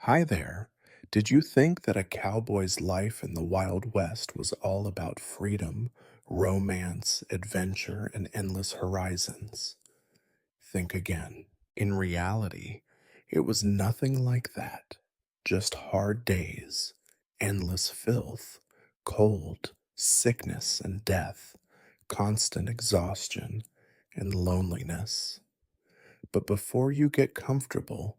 Hi there. Did you think that a cowboy's life in the Wild West was all about freedom, romance, adventure, and endless horizons? Think again. In reality, it was nothing like that. Just hard days, endless filth, cold, sickness and death, constant exhaustion, and loneliness. But before you get comfortable,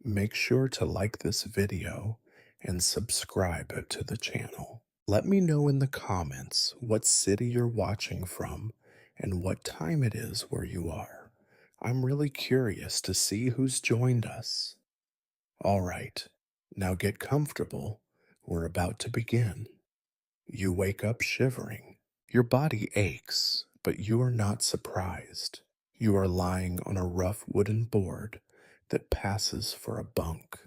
make sure to like this video and subscribe to the channel. Let me know in the comments what city you're watching from and what time it is where you are. I'm really curious to see who's joined us. All right, now get comfortable. We're about to begin. You wake up shivering. Your body aches, but you are not surprised. You are lying on a rough wooden board that passes for a bunk.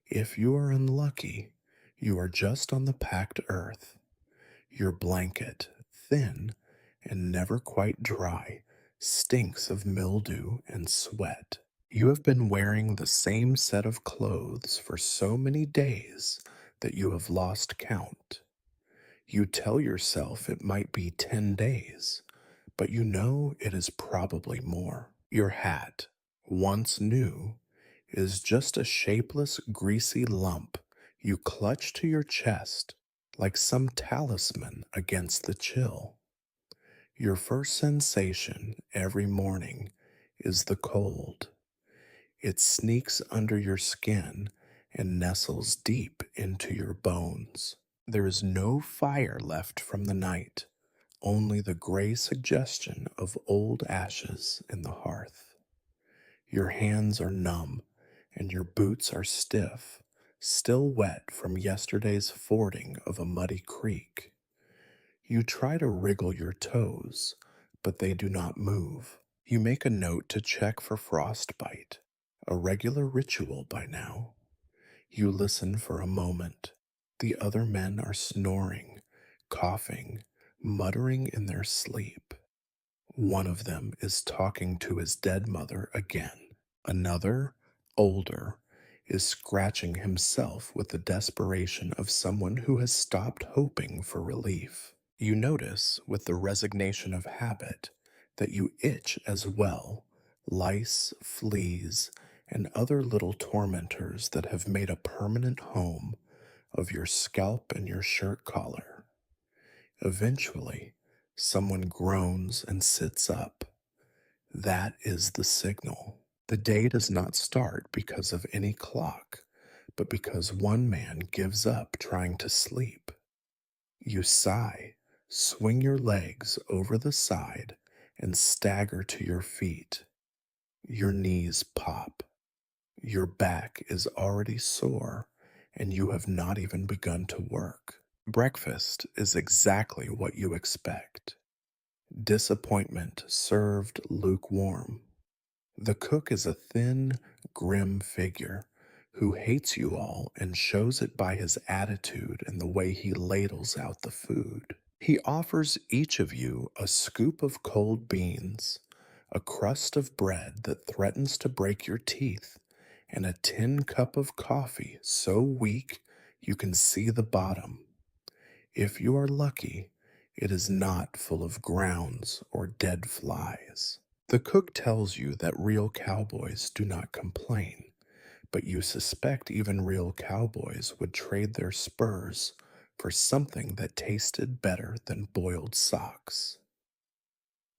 If you are unlucky, you are just on the packed earth. Your blanket, thin and never quite dry, stinks of mildew and sweat. You have been wearing the same set of clothes for so many days that you have lost count. You tell yourself it might be 10 days, but you know it is probably more. Your hat, once new, is just a shapeless, greasy lump you clutch to your chest like some talisman against the chill. Your first sensation every morning is the cold. It sneaks under your skin and nestles deep into your bones. There is no fire left from the night, only the gray suggestion of old ashes in the hearth. Your hands are numb and your boots are stiff, still wet from yesterday's fording of a muddy creek. You try to wriggle your toes, but they do not move. You make a note to check for frostbite, a regular ritual by now. You listen for a moment. The other men are snoring, coughing, muttering in their sleep. One of them is talking to his dead mother again. Another, older, is scratching himself with the desperation of someone who has stopped hoping for relief. You notice, with the resignation of habit, that you itch as well, lice, fleas, and other little tormentors that have made a permanent home of your scalp and your shirt collar. Eventually, someone groans and sits up. That is the signal. The day does not start because of any clock, but because one man gives up trying to sleep. You sigh, swing your legs over the side, and stagger to your feet. Your knees pop. Your back is already sore, and you have not even begun to work. Breakfast is exactly what you expect. Disappointment served lukewarm. The cook is a thin, grim figure who hates you all and shows it by his attitude and the way he ladles out the food. He offers each of you a scoop of cold beans, a crust of bread that threatens to break your teeth, and a tin cup of coffee so weak you can see the bottom. If you are lucky, it is not full of grounds or dead flies. The cook tells you that real cowboys do not complain, but you suspect even real cowboys would trade their spurs for something that tasted better than boiled socks.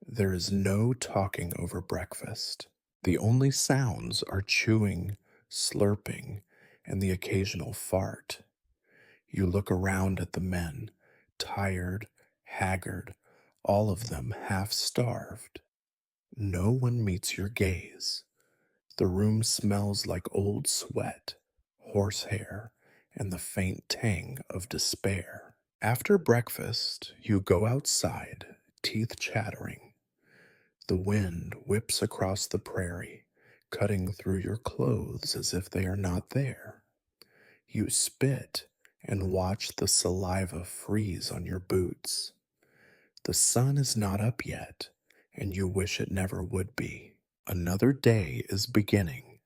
There is no talking over breakfast. The only sounds are chewing, slurping, and the occasional fart. You look around at the men, tired, haggard, all of them half starved. No one meets your gaze. The room smells like old sweat, horsehair, and the faint tang of despair. After breakfast, you go outside, teeth chattering. The wind whips across the prairie, cutting through your clothes as if they are not there. You spit and watch the saliva freeze on your boots. The sun is not up yet, and you wish it never would be. Another day is beginning,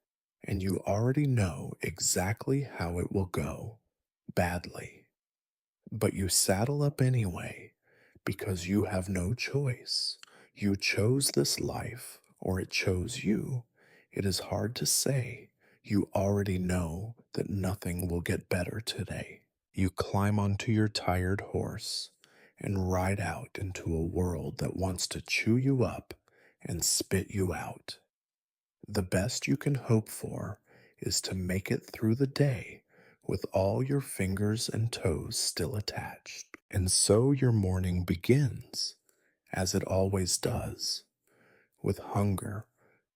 and you already know exactly how it will go badly. But you saddle up anyway because you have no choice. You chose this life, or it chose you. It is hard to say. You already know that nothing will get better today. You climb onto your tired horse and ride out into a world that wants to chew you up and spit you out. The best you can hope for is to make it through the day with all your fingers and toes still attached. And so your morning begins, as it always does, with hunger,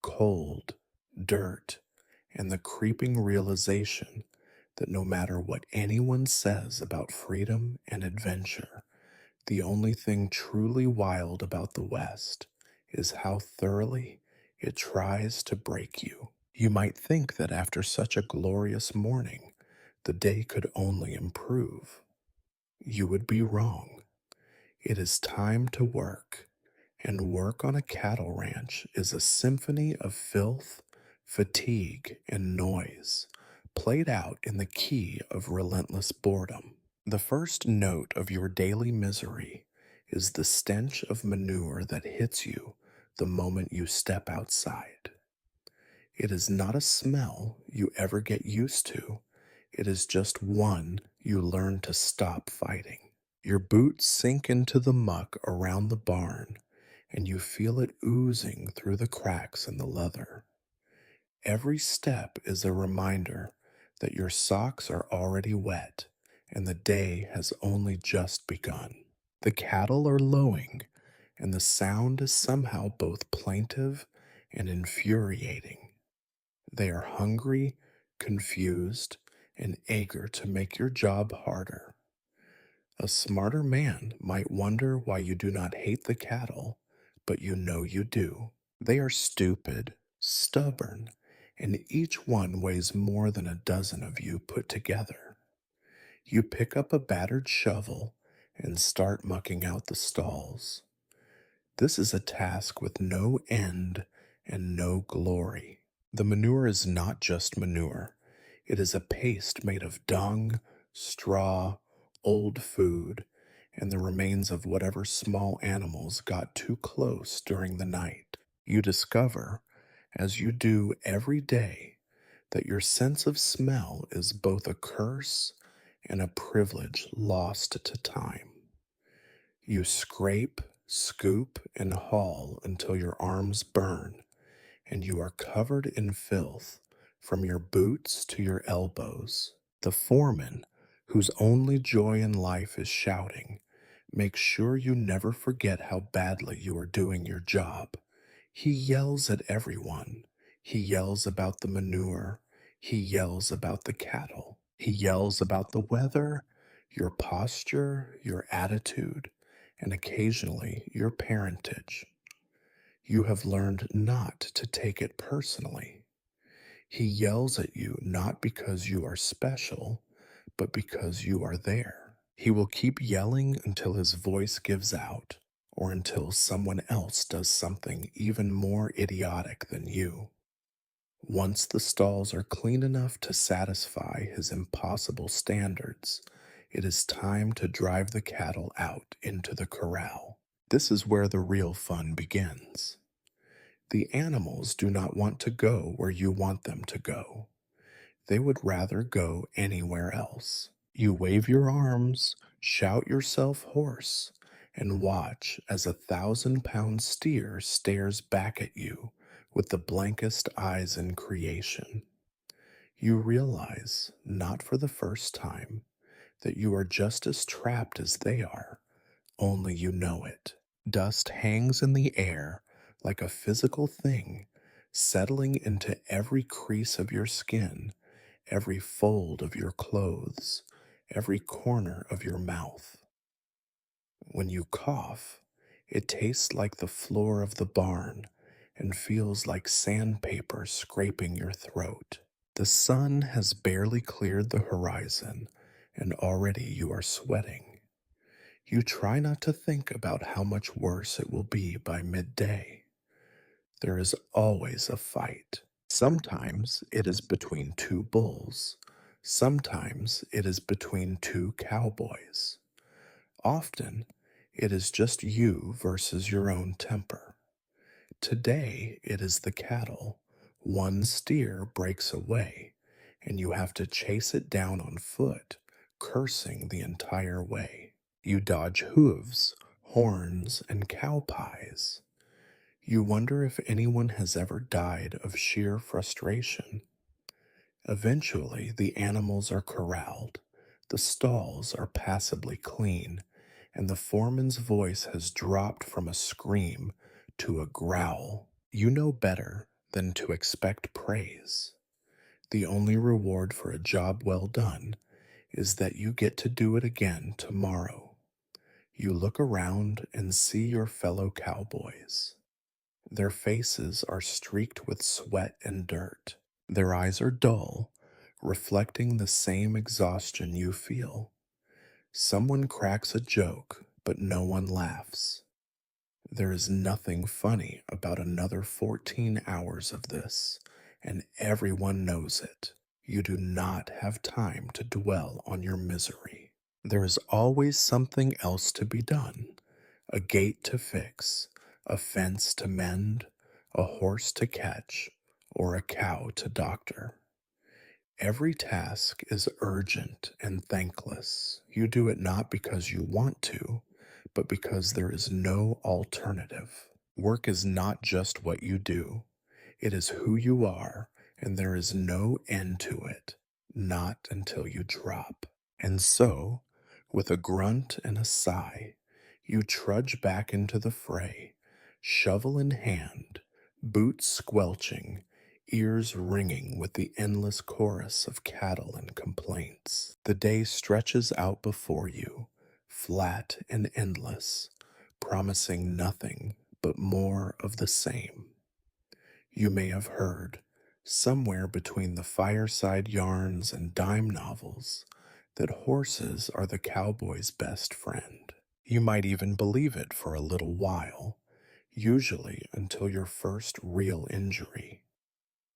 cold, dirt, and the creeping realization that no matter what anyone says about freedom and adventure, the only thing truly wild about the West is how thoroughly it tries to break you. You might think that after such a glorious morning, the day could only improve. You would be wrong. It is time to work, and work on a cattle ranch is a symphony of filth, fatigue, and noise, played out in the key of relentless boredom. The first note of your daily misery is the stench of manure that hits you the moment you step outside. It is not a smell you ever get used to, it is just one you learn to stop fighting. Your boots sink into the muck around the barn, and you feel it oozing through the cracks in the leather. Every step is a reminder that your socks are already wet and the day has only just begun. The cattle are lowing, and the sound is somehow both plaintive and infuriating. They are hungry, confused, and eager to make your job harder. A smarter man might wonder why you do not hate the cattle, but you know you do. They are stupid, stubborn, and each one weighs more than a dozen of you put together. You pick up a battered shovel and start mucking out the stalls. This is a task with no end and no glory. The manure is not just manure, it is a paste made of dung, straw, old food, and the remains of whatever small animals got too close during the night. You discover, as you do every day, that your sense of smell is both a curse and a privilege lost to time. You scrape, scoop, and haul until your arms burn and you are covered in filth from your boots to your elbows. The foreman, whose only joy in life is shouting, makes sure you never forget how badly you are doing your job. He yells at everyone. He yells about the manure. He yells about the cattle. He yells about the weather, your posture, your attitude, and occasionally your parentage. You have learned not to take it personally. He yells at you not because you are special, but because you are there. He will keep yelling until his voice gives out, or until someone else does something even more idiotic than you. Once the stalls are clean enough to satisfy his impossible standards, it is time to drive the cattle out into the corral. This is where the real fun begins. The animals do not want to go where you want them to go. They would rather go anywhere else. You wave your arms, shout yourself hoarse, and watch as 1,000-pound steer stares back at you with the blankest eyes in creation. You realize, not for the first time, that you are just as trapped as they are, only you know it. Dust hangs in the air like a physical thing, settling into every crease of your skin, every fold of your clothes, every corner of your mouth. When you cough, it tastes like the floor of the barn and feels like sandpaper scraping your throat. The sun has barely cleared the horizon, and already you are sweating. You try not to think about how much worse it will be by midday. There is always a fight. Sometimes it is between two bulls. Sometimes it is between two cowboys. Often it is just you versus your own temper. Today it is the cattle. One steer breaks away, and you have to chase it down on foot, cursing the entire way. You dodge hooves, horns, and cow pies. You wonder if anyone has ever died of sheer frustration. Eventually, the animals are corralled, the stalls are passably clean, and the foreman's voice has dropped from a scream to a growl. You know better than to expect praise. The only reward for a job well done is that you get to do it again tomorrow. You look around and see your fellow cowboys. Their faces are streaked with sweat and dirt. Their eyes are dull, reflecting the same exhaustion you feel. Someone cracks a joke, but no one laughs. There is nothing funny about another 14 hours of this, and everyone knows it. You do not have time to dwell on your misery. There is always something else to be done: a gate to fix, a fence to mend, a horse to catch, or a cow to doctor. Every task is urgent and thankless. You do it not because you want to, but because there is no alternative. Work is not just what you do, it is who you are, and there is no end to it, not until you drop. And so, with a grunt and a sigh, you trudge back into the fray, shovel in hand, boots squelching, ears ringing with the endless chorus of cattle and complaints. The day stretches out before you, flat and endless, promising nothing but more of the same. You may have heard, somewhere between the fireside yarns and dime novels, that horses are the cowboy's best friend. You might even believe it for a little while, usually until your first real injury.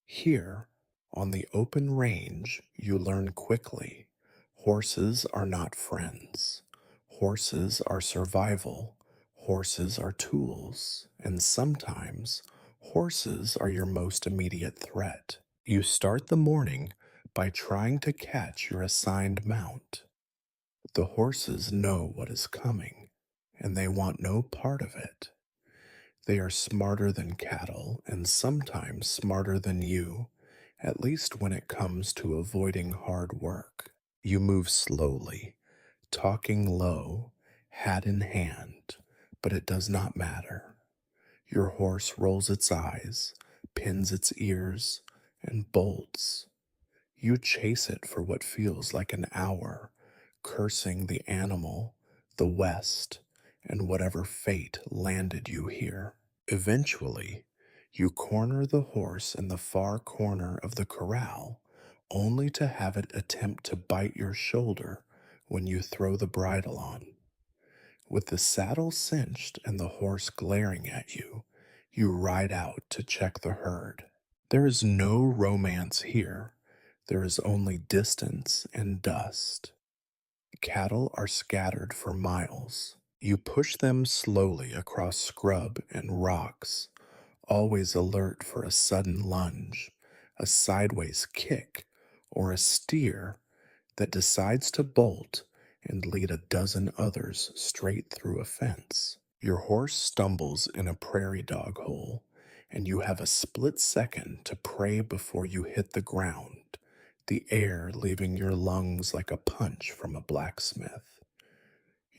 Here, on the open range, you learn quickly: horses are not friends. Horses are survival. Horses are tools. And sometimes, horses are your most immediate threat. You start the morning by trying to catch your assigned mount. The horses know what is coming, and they want no part of it. They are smarter than cattle, and sometimes smarter than you, at least when it comes to avoiding hard work. You move slowly, talking low, hat in hand, but it does not matter. Your horse rolls its eyes, pins its ears, and bolts. You chase it for what feels like an hour, cursing the animal, the West, and whatever fate landed you here. Eventually, you corner the horse in the far corner of the corral, only to have it attempt to bite your shoulder when you throw the bridle on. With the saddle cinched and the horse glaring at you, you ride out to check the herd. There is no romance here. There is only distance and dust. Cattle are scattered for miles. You push them slowly across scrub and rocks, always alert for a sudden lunge, a sideways kick, or a steer that decides to bolt and lead a dozen others straight through a fence. Your horse stumbles in a prairie dog hole, and you have a split second to pray before you hit the ground, the air leaving your lungs like a punch from a blacksmith.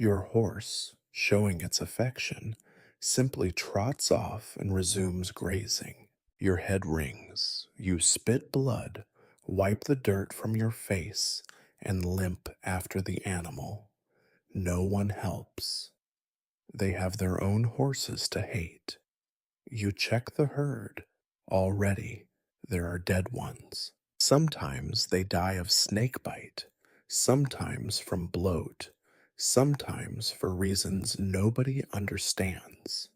Your horse, showing its affection, simply trots off and resumes grazing. Your head rings, you spit blood, wipe the dirt from your face, and limp after the animal. No one helps. They have their own horses to hate. You check the herd. Already, there are dead ones. Sometimes they die of snake bite, sometimes from bloat, sometimes for reasons nobody understands.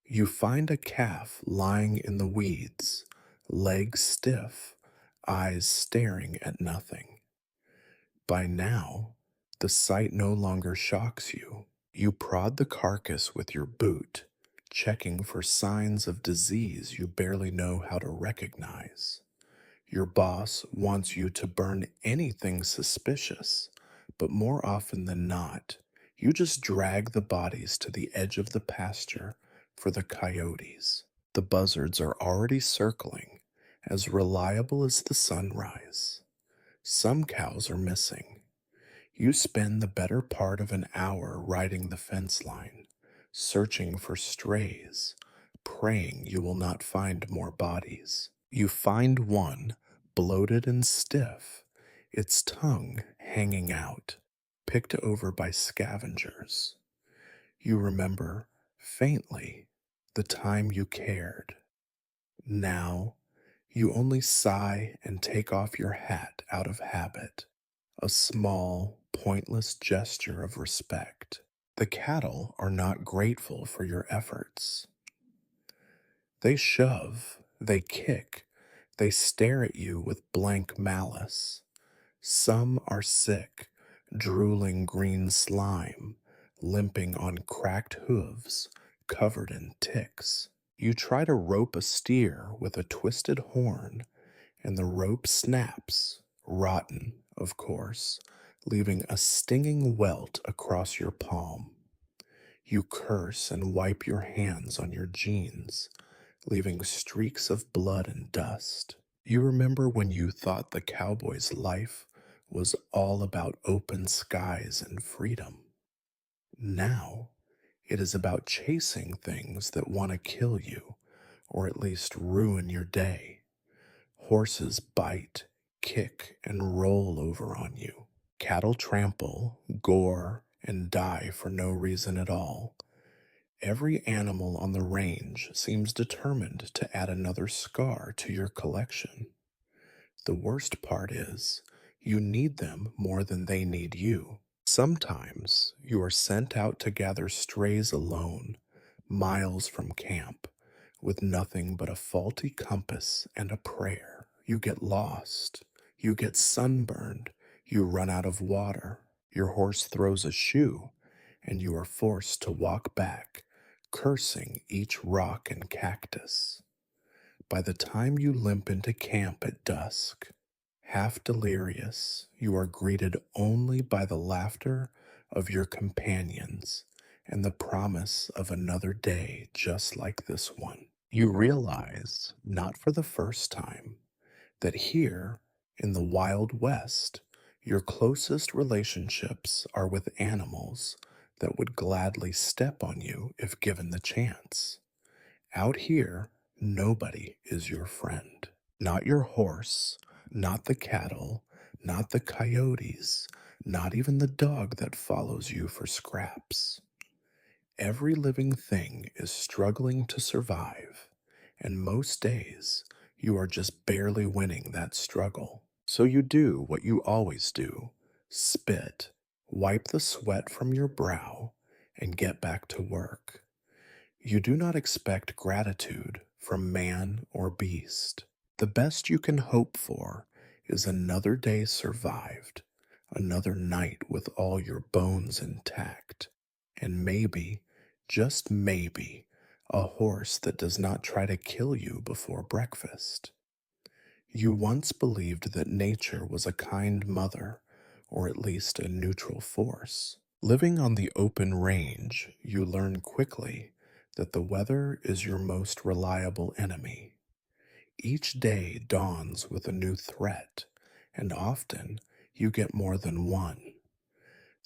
You find a calf lying in the weeds, legs stiff, eyes staring at nothing. By now, the sight no longer shocks you. You prod the carcass with your boot, checking for signs of disease you barely know how to recognize. Your boss wants you to burn anything suspicious, but more often than not, you just drag the bodies to the edge of the pasture for the coyotes. The buzzards are already circling, as reliable as the sunrise. Some cows are missing. You spend the better part of an hour riding the fence line, searching for strays, praying you will not find more bodies. You find one, bloated and stiff, its tongue hanging out, picked over by scavengers. You remember, faintly, the time you cared. Now, you only sigh and take off your hat out of habit, a small, pointless gesture of respect. The cattle are not grateful for your efforts. They shove, they kick, they stare at you with blank malice. Some are sick, drooling green slime, limping on cracked hooves, covered in ticks. You try to rope a steer with a twisted horn, and the rope snaps, rotten, of course, leaving a stinging welt across your palm. You curse and wipe your hands on your jeans, leaving streaks of blood and dust. You remember when you thought the cowboy's life was all about open skies and freedom. Now, it is about chasing things that want to kill you, or at least ruin your day. Horses bite, kick, and roll over on you. Cattle trample, gore, and die for no reason at all. Every animal on the range seems determined to add another scar to your collection. The worst part is, you need them more than they need you. Sometimes you are sent out to gather strays alone, miles from camp, with nothing but a faulty compass and a prayer. You get lost, you get sunburned, you run out of water, your horse throws a shoe, and you are forced to walk back, cursing each rock and cactus. By the time you limp into camp at dusk, half delirious, you are greeted only by the laughter of your companions and the promise of another day just like this one. You realize, not for the first time, that here in the Wild West, your closest relationships are with animals that would gladly step on you if given the chance. Out here, nobody is your friend. Not your horse, not the cattle, not the coyotes, not even the dog that follows you for scraps. Every living thing is struggling to survive, and most days you are just barely winning that struggle. So you do what you always do: spit, wipe the sweat from your brow, and get back to work. You do not expect gratitude from man or beast. The best you can hope for is another day survived, another night with all your bones intact, and maybe, just maybe, a horse that does not try to kill you before breakfast. You once believed that nature was a kind mother, or at least a neutral force. Living on the open range, you learn quickly that the weather is your most reliable enemy. Each day dawns with a new threat, and often you get more than one.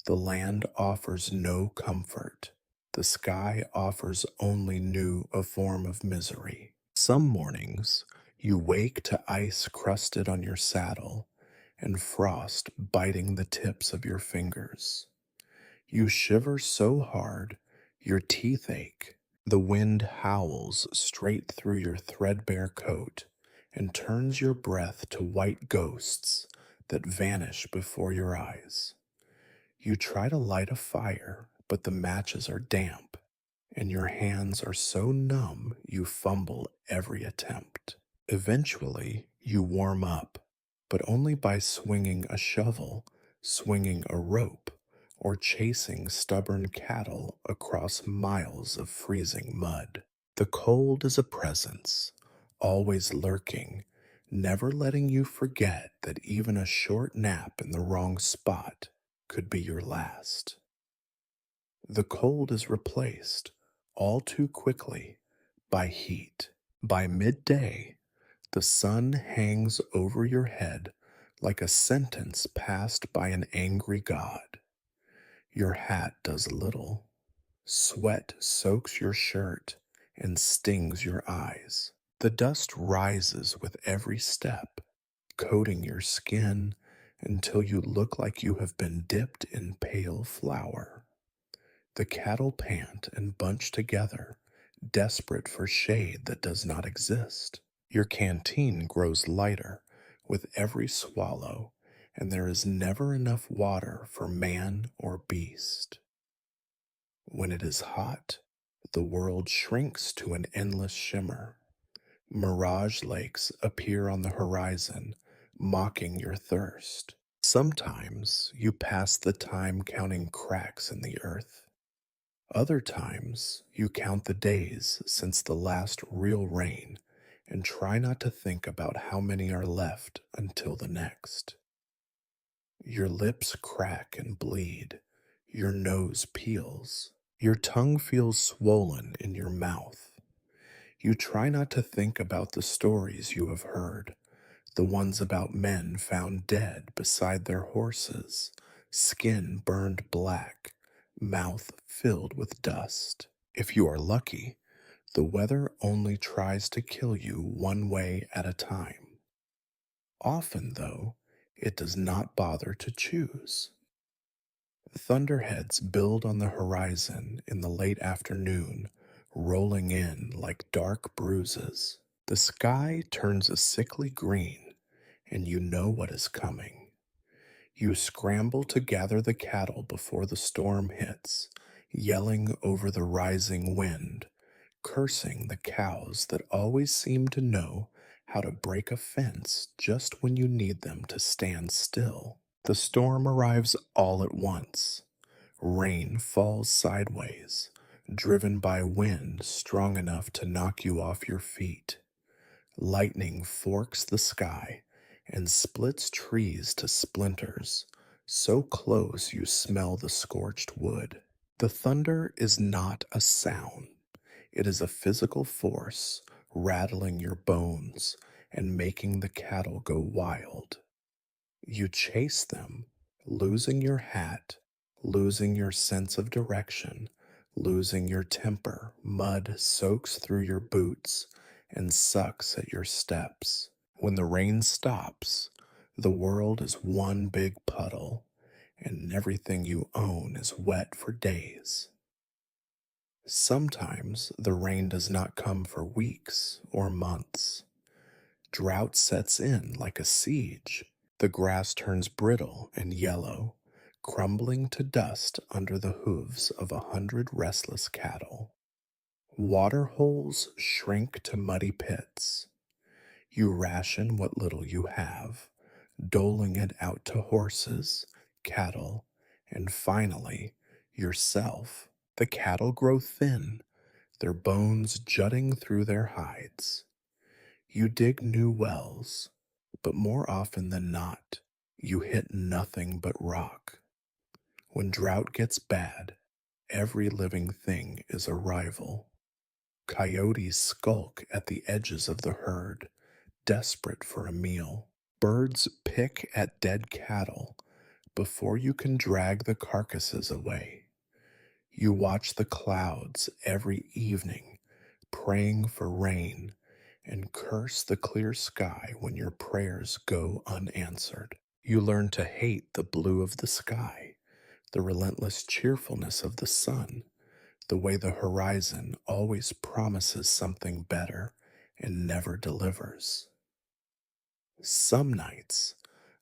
The land offers no comfort. The sky offers only new a form of misery. Some mornings you wake to ice crusted on your saddle and frost biting the tips of your fingers. You shiver so hard your teeth ache. The wind howls straight through your threadbare coat and turns your breath to white ghosts that vanish before your eyes. You try to light a fire, but the matches are damp, and your hands are so numb you fumble every attempt. Eventually, you warm up, but only by swinging a shovel, swinging a rope, or chasing stubborn cattle across miles of freezing mud. The cold is a presence, always lurking, never letting you forget that even a short nap in the wrong spot could be your last. The cold is replaced, all too quickly, by heat. By midday, the sun hangs over your head like a sentence passed by an angry god. Your hat does little. Sweat soaks your shirt and stings your eyes. The dust rises with every step, coating your skin until you look like you have been dipped in pale flour. The cattle pant and bunch together, desperate for shade that does not exist. Your canteen grows lighter with every swallow, and there is never enough water for man or beast. When it is hot, the world shrinks to an endless shimmer. Mirage lakes appear on the horizon, mocking your thirst. Sometimes you pass the time counting cracks in the earth. Other times you count the days since the last real rain and try not to think about how many are left until the next. Your lips crack and bleed. Your nose peels. Your tongue feels swollen in your mouth. You try not to think about the stories you have heard, the ones about men found dead beside their horses, skin burned black, mouth filled with dust. If you are lucky, the weather only tries to kill you one way at a time. Often, though, it does not bother to choose. Thunderheads build on the horizon in the late afternoon, rolling in like dark bruises. The sky turns a sickly green, and you know what is coming. You scramble to gather the cattle before the storm hits, yelling over the rising wind, cursing the cows that always seem to know how to break a fence just when you need them to stand still. The storm arrives all at once. Rain falls sideways, driven by wind strong enough to knock you off your feet. Lightning forks the sky and splits trees to splinters, so close you smell the scorched wood. The thunder is not a sound, it is a physical force rattling your bones and making the cattle go wild. You chase them, losing your hat, losing your sense of direction, losing your temper. Mud soaks through your boots and sucks at your steps. When the rain stops, the world is one big puddle, and everything you own is wet for days. Sometimes the rain does not come for weeks or months. Drought sets in like a siege. The grass turns brittle and yellow, crumbling to dust under the hooves of 100 restless cattle. Water holes shrink to muddy pits. You ration what little you have, doling it out to horses, cattle, and finally, yourself. The cattle grow thin, their bones jutting through their hides. You dig new wells, but more often than not, you hit nothing but rock. When drought gets bad, every living thing is a rival. Coyotes skulk at the edges of the herd, desperate for a meal. Birds pick at dead cattle before you can drag the carcasses away. You watch the clouds every evening, praying for rain, and curse the clear sky when your prayers go unanswered. You learn to hate the blue of the sky, the relentless cheerfulness of the sun, the way the horizon always promises something better and never delivers. Some nights,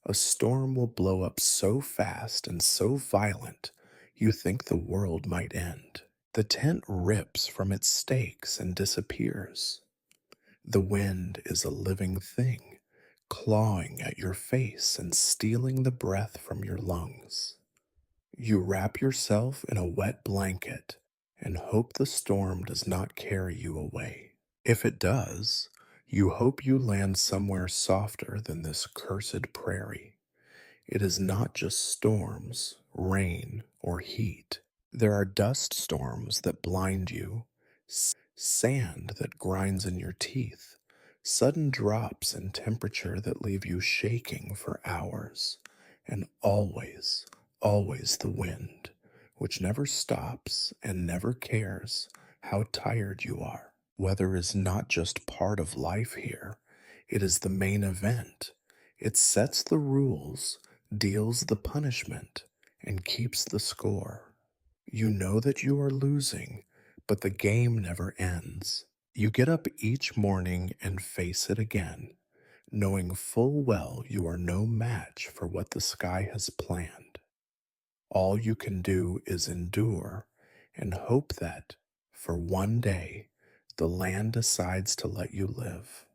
a storm will blow up so fast and so violent you think the world might end. The tent rips from its stakes and disappears. The wind is a living thing, clawing at your face and stealing the breath from your lungs. You wrap yourself in a wet blanket and hope the storm does not carry you away. If it does, you hope you land somewhere softer than this cursed prairie. It is not just storms, rain, or heat. There are dust storms that blind you, sand that grinds in your teeth, sudden drops in temperature that leave you shaking for hours, and always, always the wind, which never stops and never cares how tired you are. Weather is not just part of life here, it is the main event. It sets the rules, deals the punishment, and keeps the score. You know that you are losing, but the game never ends. You get up each morning and face it again, knowing full well you are no match for what the sky has planned. All you can do is endure and hope that, for one day, the land decides to let you live.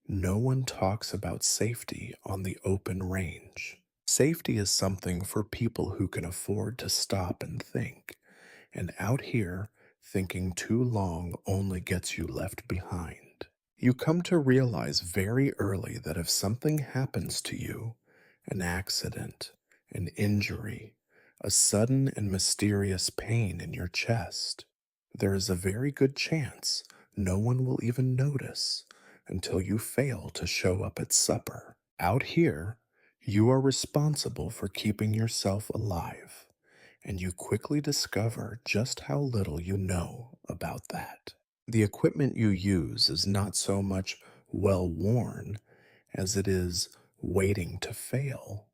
No one talks about safety on the open range. Safety is something for people who can afford to stop and think. And out here, thinking too long only gets you left behind. You come to realize very early that if something happens to you, an accident, an injury, a sudden and mysterious pain in your chest, there is a very good chance no one will even notice until you fail to show up at supper. Out here, you are responsible for keeping yourself alive, and you quickly discover just how little you know about that. The equipment you use is not so much well worn as it is waiting to fail.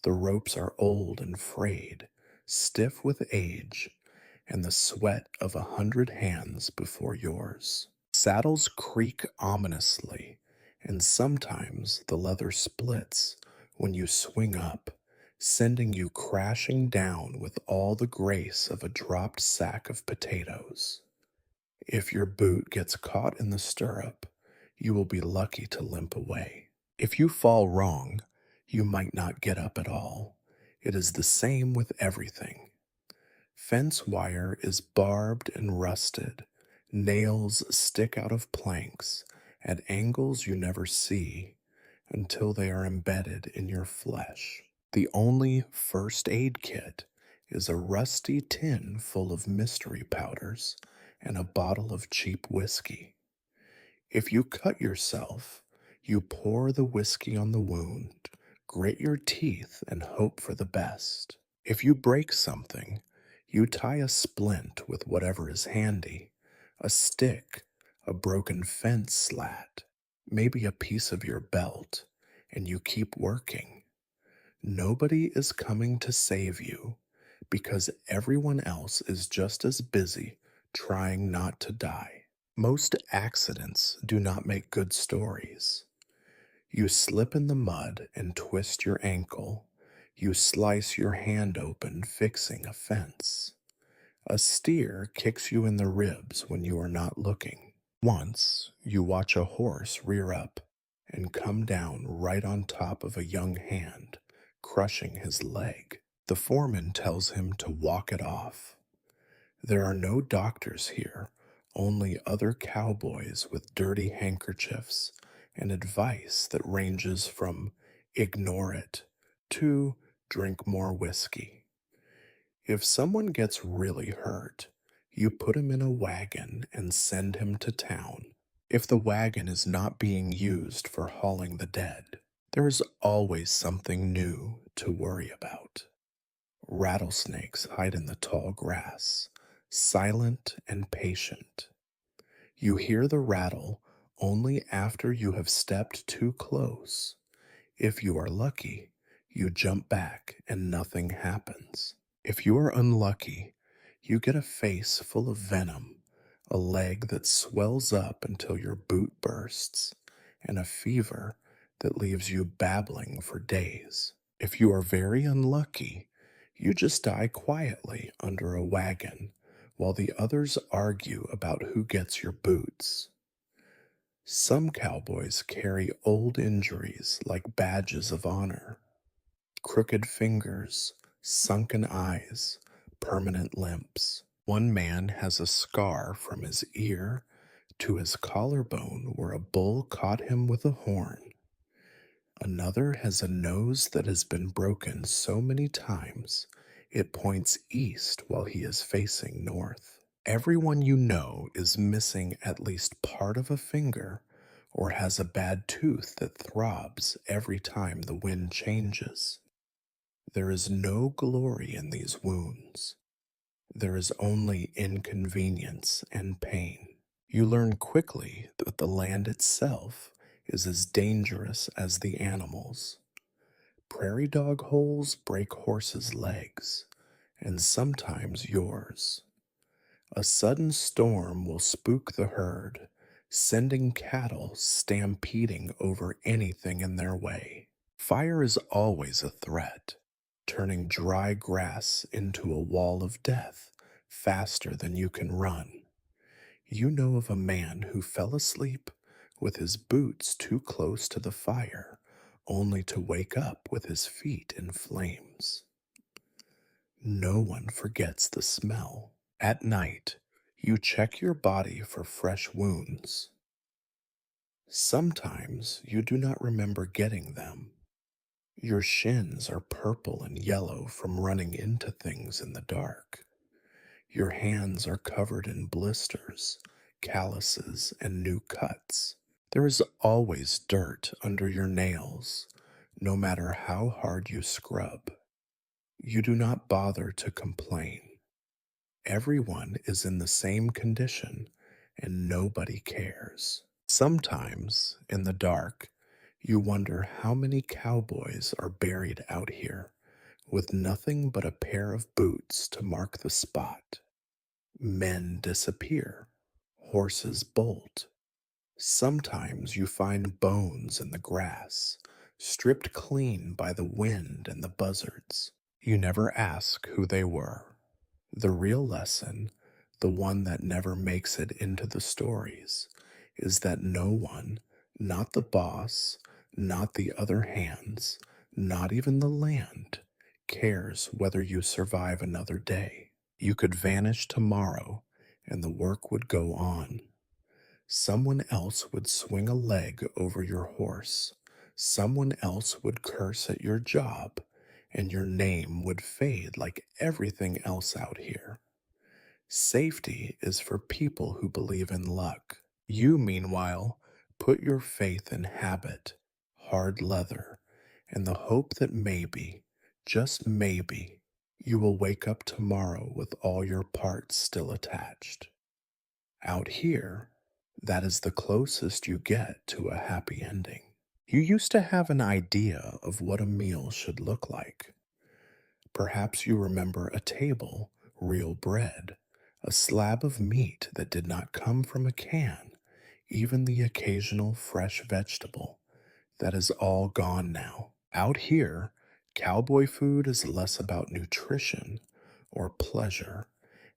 The ropes are old and frayed, stiff with age, and the sweat of 100 hands before yours. Saddles creak ominously, and sometimes the leather splits when you swing up, sending you crashing down with all the grace of a dropped sack of potatoes. If your boot gets caught in the stirrup, you will be lucky to limp away. If you fall wrong, you might not get up at all. It is the same with everything. Fence wire is barbed and rusted. Nails stick out of planks at angles you never see until they are embedded in your flesh. The only first aid kit is a rusty tin full of mystery powders and a bottle of cheap whiskey. If you cut yourself, you pour the whiskey on the wound, grit your teeth, and hope for the best. If you break something, you tie a splint with whatever is handy, a stick, a broken fence slat, maybe a piece of your belt, and you keep working. Nobody is coming to save you because everyone else is just as busy trying not to die. Most accidents do not make good stories. You slip in the mud and twist your ankle. You slice your hand open fixing a fence. A steer kicks you in the ribs when you are not looking. Once, you watch a horse rear up and come down right on top of a young hand, crushing his leg. The foreman tells him to walk it off. There are no doctors here, only other cowboys with dirty handkerchiefs and advice that ranges from ignore it to drink more whiskey. If someone gets really hurt, you put him in a wagon and send him to town. If the wagon is not being used for hauling the dead, there is always something new to worry about. Rattlesnakes hide in the tall grass, silent and patient. You hear the rattle only after you have stepped too close. If you are lucky, you jump back and nothing happens. If you are unlucky, you get a face full of venom, a leg that swells up until your boot bursts, and a fever that leaves you babbling for days. If you are very unlucky, you just die quietly under a wagon while the others argue about who gets your boots. Some cowboys carry old injuries like badges of honor, crooked fingers, sunken eyes, permanent limps. One man has a scar from his ear to his collarbone where a bull caught him with a horn. Another has a nose that has been broken so many times it points east while he is facing north. Everyone you know is missing at least part of a finger or has a bad tooth that throbs every time the wind changes. There is no glory in these wounds. There is only inconvenience and pain. You learn quickly that the land itself is as dangerous as the animals. Prairie dog holes break horses' legs, and sometimes yours. A sudden storm will spook the herd, sending cattle stampeding over anything in their way. Fire is always a threat, turning dry grass into a wall of death faster than you can run. You know of a man who fell asleep with his boots too close to the fire, only to wake up with his feet in flames. No one forgets the smell. At night, you check your body for fresh wounds. Sometimes you do not remember getting them. Your shins are purple and yellow from running into things in the dark. Your hands are covered in blisters, calluses, and new cuts. There is always dirt under your nails, no matter how hard you scrub. You do not bother to complain. Everyone is in the same condition, and nobody cares. Sometimes, in the dark, you wonder how many cowboys are buried out here, with nothing but a pair of boots to mark the spot. Men disappear, horses bolt. Sometimes you find bones in the grass, stripped clean by the wind and the buzzards. You never ask who they were. The real lesson, the one that never makes it into the stories, is that no one, not the boss, not the other hands, not even the land, cares whether you survive another day. You could vanish tomorrow, and the work would go on. Someone else would swing a leg over your horse. Someone else would curse at your job, and your name would fade like everything else out here. Safety is for people who believe in luck. You, meanwhile, put your faith in habit, hard leather, and the hope that maybe, just maybe, you will wake up tomorrow with all your parts still attached. Out here, that is the closest you get to a happy ending. You used to have an idea of what a meal should look like. Perhaps you remember a table, real bread, a slab of meat that did not come from a can, even the occasional fresh vegetable. That is all gone now. Out here, cowboy food is less about nutrition or pleasure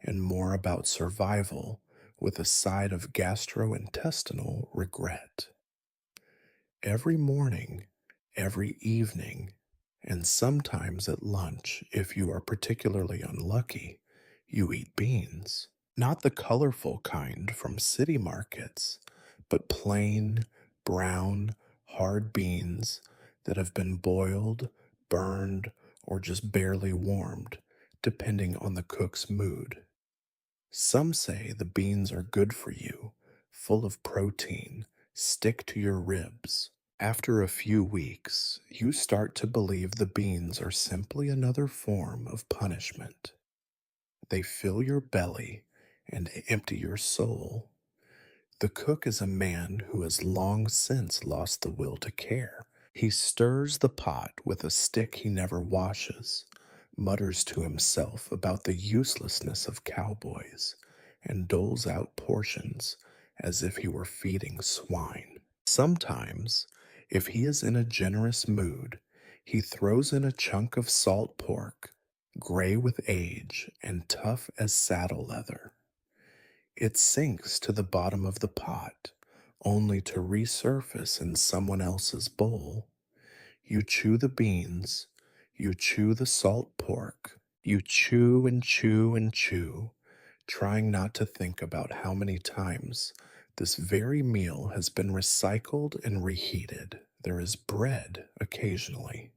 and more about survival with a side of gastrointestinal regret. Every morning, every evening, and sometimes at lunch, if you are particularly unlucky, you eat beans. Not the colorful kind from city markets, but plain, brown, hard beans that have been boiled, burned, or just barely warmed, depending on the cook's mood. Some say the beans are good for you, full of protein, stick to your ribs. After a few weeks, you start to believe the beans are simply another form of punishment. They fill your belly and empty your soul. The cook is a man who has long since lost the will to care. He stirs the pot with a stick he never washes, mutters to himself about the uselessness of cowboys, and doles out portions as if he were feeding swine. Sometimes, if he is in a generous mood, he throws in a chunk of salt pork, gray with age and tough as saddle leather. It sinks to the bottom of the pot, only to resurface in someone else's bowl. You chew the beans, you chew the salt pork, you chew and chew and chew, trying not to think about how many times this very meal has been recycled and reheated. There is bread occasionally.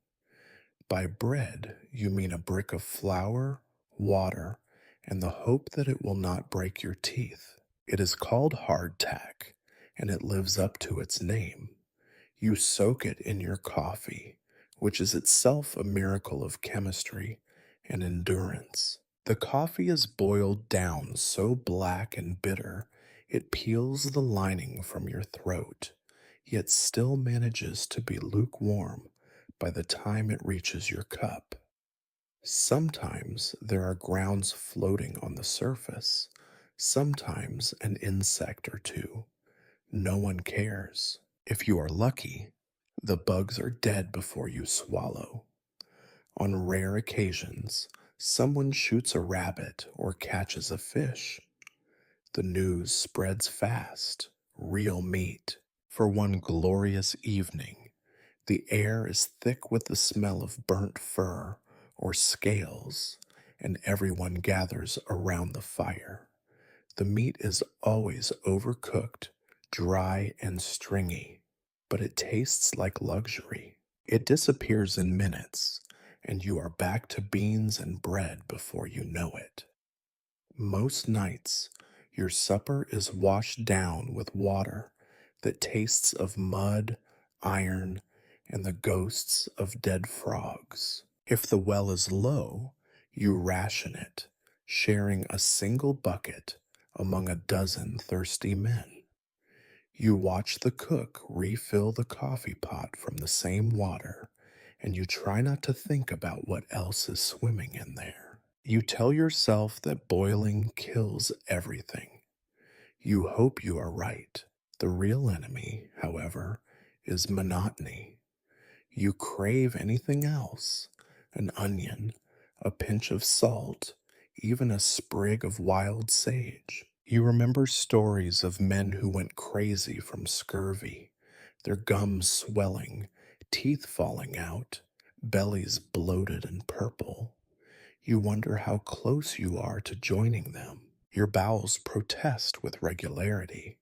By bread, you mean a brick of flour, water, and the hope that it will not break your teeth. It is called hardtack, and it lives up to its name. You soak it in your coffee, which is itself a miracle of chemistry and endurance. The coffee is boiled down so black and bitter it peels the lining from your throat, yet still manages to be lukewarm by the time it reaches your cup. Sometimes there are grounds floating on the surface, sometimes an insect or two. No one cares. If you are lucky, the bugs are dead before you swallow. On rare occasions, someone shoots a rabbit or catches a fish. The news spreads fast. Real meat. For one glorious evening, the air is thick with the smell of burnt fur or scales, and everyone gathers around the fire. The meat is always overcooked, dry, and stringy, but it tastes like luxury. It disappears in minutes, and you are back to beans and bread before you know it. Most nights, your supper is washed down with water that tastes of mud, iron, and the ghosts of dead frogs. If the well is low, you ration it, sharing a single bucket among a dozen thirsty men. You watch the cook refill the coffee pot from the same water, and you try not to think about what else is swimming in there. You tell yourself that boiling kills everything. You hope you are right. The real enemy, however, is monotony. You crave anything else: an onion, a pinch of salt, even a sprig of wild sage. You remember stories of men who went crazy from scurvy, their gums swelling, teeth falling out, bellies bloated and purple. You wonder how close you are to joining them. Your bowels protest with regularity.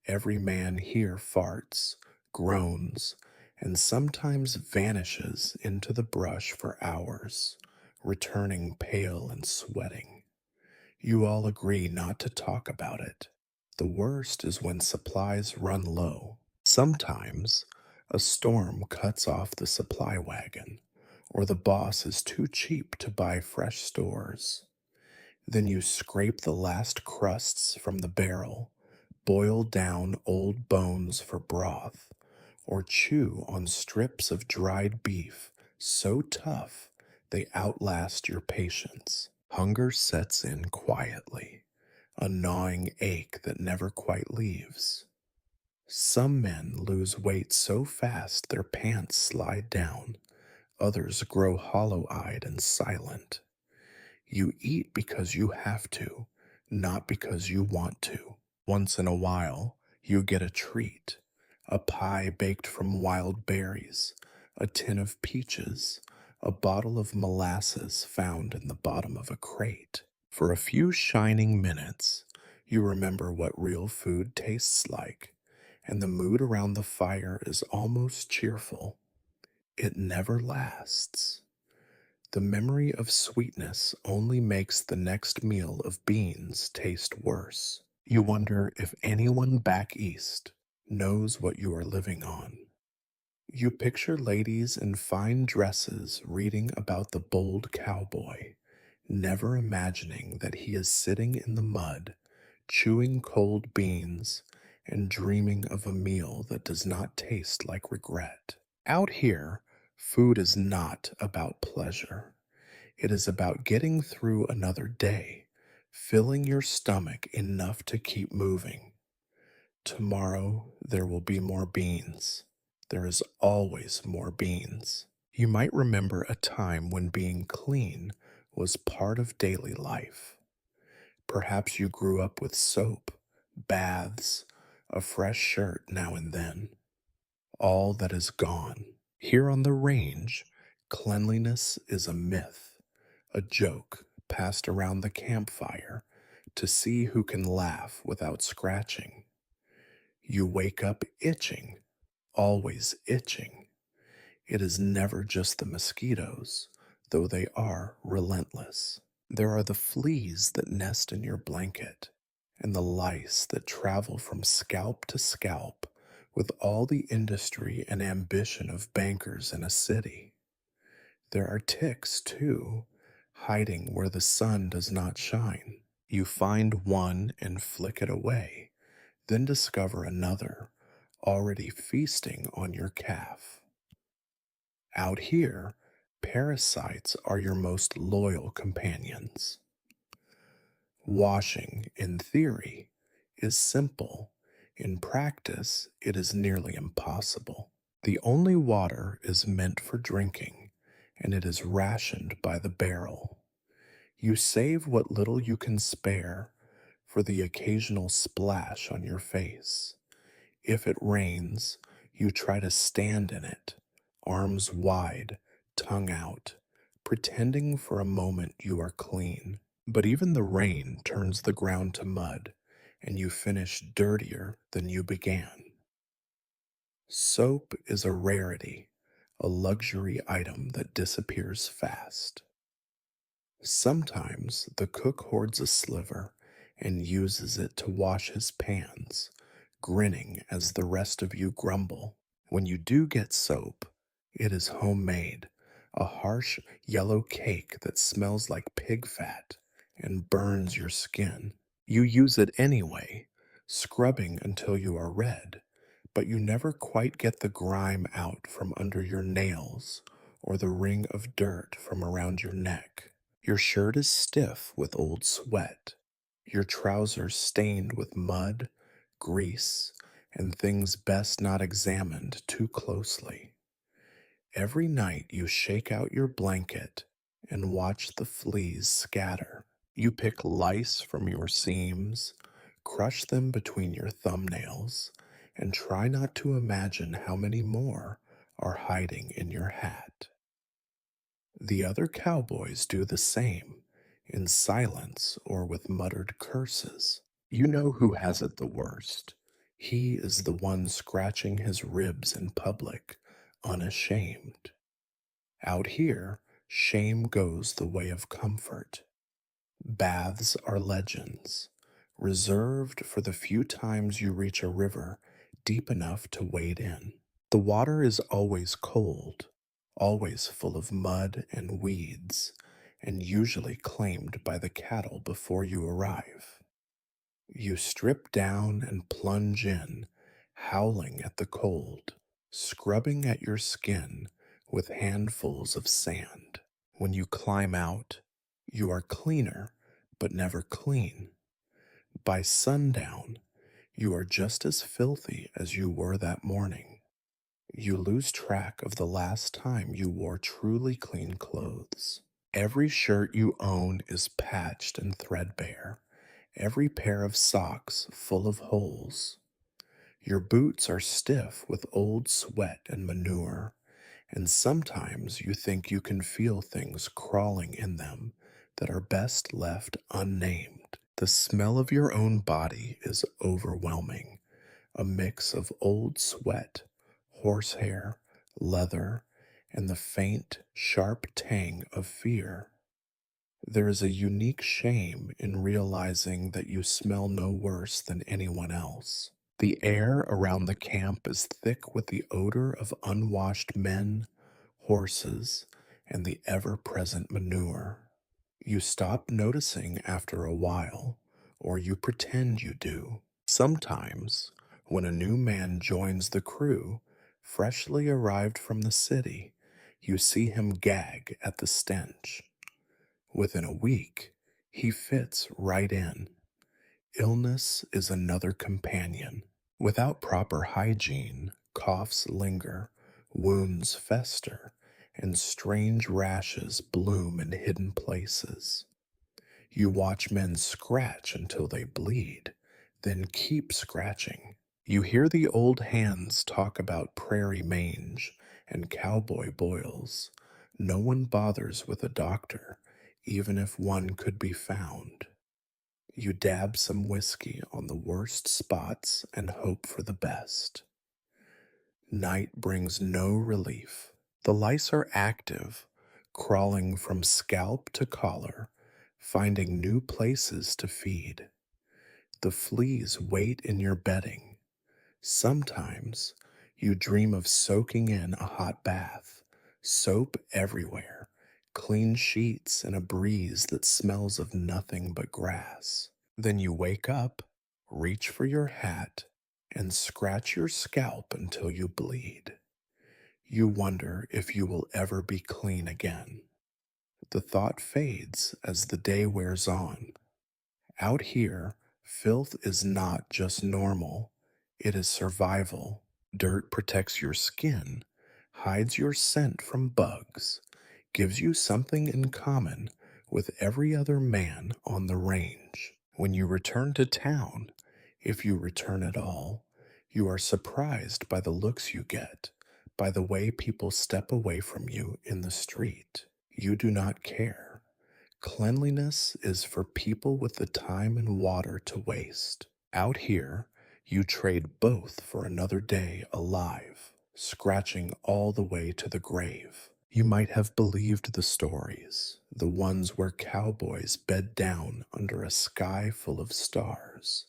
Every man here farts, groans, and sometimes vanishes into the brush for hours, returning pale and sweating. You all agree not to talk about it. The worst is when supplies run low. Sometimes a storm cuts off the supply wagon, or the boss is too cheap to buy fresh stores. Then you scrape the last crusts from the barrel, boil down old bones for broth, or chew on strips of dried beef so tough they outlast your patience. Hunger sets in quietly, a gnawing ache that never quite leaves. Some men lose weight so fast their pants slide down, others grow hollow eyed and silent. You eat because you have to, not because you want to. Once in a while, you get a treat: a pie baked from wild berries, a tin of peaches, a bottle of molasses found in the bottom of a crate. For a few shining minutes, you remember what real food tastes like, and the mood around the fire is almost cheerful. It never lasts. The memory of sweetness only makes the next meal of beans taste worse. You wonder if anyone back east knows what you are living on. You picture ladies in fine dresses reading about the bold cowboy, never imagining that he is sitting in the mud, chewing cold beans, and dreaming of a meal that does not taste like regret. Out here, food is not about pleasure. It is about getting through another day, filling your stomach enough to keep moving. Tomorrow there will be more beans. There is always more beans. You might remember a time when being clean was part of daily life. Perhaps you grew up with soap, baths, a fresh shirt now and then. All that is gone. Here on the range, cleanliness is a myth, a joke passed around the campfire to see who can laugh without scratching. You wake up itching, always itching. It is never just the mosquitoes, though they are relentless. There are the fleas that nest in your blanket, and the lice that travel from scalp to scalp with all the industry and ambition of bankers in a city. There are ticks, too, hiding where the sun does not shine. You find one and flick it away, then discover another, already feasting on your calf. Out here, parasites are your most loyal companions. Washing, in theory, is simple. In practice, it is nearly impossible. The only water is meant for drinking, and it is rationed by the barrel. You save what little you can spare for the occasional splash on your face. If it rains, you try to stand in it, arms wide, tongue out, pretending for a moment you are clean. But even the rain turns the ground to mud, and you finish dirtier than you began. Soap is a rarity, a luxury item that disappears fast. Sometimes the cook hoards a sliver and uses it to wash his pans, grinning as the rest of you grumble. When you do get soap, it is homemade, a harsh yellow cake that smells like pig fat and burns your skin. You use it anyway, scrubbing until you are red, but you never quite get the grime out from under your nails or the ring of dirt from around your neck. Your shirt is stiff with old sweat, your trousers stained with mud, grease, and things best not examined too closely. Every night you shake out your blanket and watch the fleas scatter. You pick lice from your seams, crush them between your thumbnails, and try not to imagine how many more are hiding in your hat. The other cowboys do the same, in silence or with muttered curses. You know who has it the worst. He is the one scratching his ribs in public, unashamed. Out here, shame goes the way of comfort. Baths are legends, reserved for the few times you reach a river deep enough to wade in. The water is always cold, always full of mud and weeds, and usually claimed by the cattle before you arrive. You strip down and plunge in, howling at the cold, scrubbing at your skin with handfuls of sand. When you climb out, you are cleaner, but never clean. By sundown, you are just as filthy as you were that morning. You lose track of the last time you wore truly clean clothes. Every shirt you own is patched and threadbare, every pair of socks full of holes. Your boots are stiff with old sweat and manure, and sometimes you think you can feel things crawling in them that are best left unnamed. The smell of your own body is overwhelming, a mix of old sweat, horsehair, leather, and the faint, sharp tang of fear. There is a unique shame in realizing that you smell no worse than anyone else. The air around the camp is thick with the odor of unwashed men, horses, and the ever present manure. You stop noticing after a while, or you pretend you do. Sometimes, when a new man joins the crew, freshly arrived from the city, you see him gag at the stench. Within a week, he fits right in. Illness is another companion. Without proper hygiene, coughs linger, wounds fester, and strange rashes bloom in hidden places. You watch men scratch until they bleed, then keep scratching. You hear the old hands talk about prairie mange and cowboy boils. No one bothers with a doctor, even if one could be found. You dab some whiskey on the worst spots and hope for the best. Night brings no relief. The lice are active, crawling from scalp to collar, finding new places to feed. The fleas wait in your bedding. Sometimes you dream of soaking in a hot bath, soap everywhere, clean sheets, and a breeze that smells of nothing but grass. Then you wake up, reach for your hat, and scratch your scalp until you bleed. You wonder if you will ever be clean again. The thought fades as the day wears on. Out here, filth is not just normal, it is survival. Dirt protects your skin, hides your scent from bugs, gives you something in common with every other man on the range. When you return to town, if you return at all, you are surprised by the looks you get, by the way people step away from you in the street. You do not care. Cleanliness is for people with the time and water to waste. Out here, you trade both for another day alive, scratching all the way to the grave. You might have believed the stories, the ones where cowboys bed down under a sky full of stars,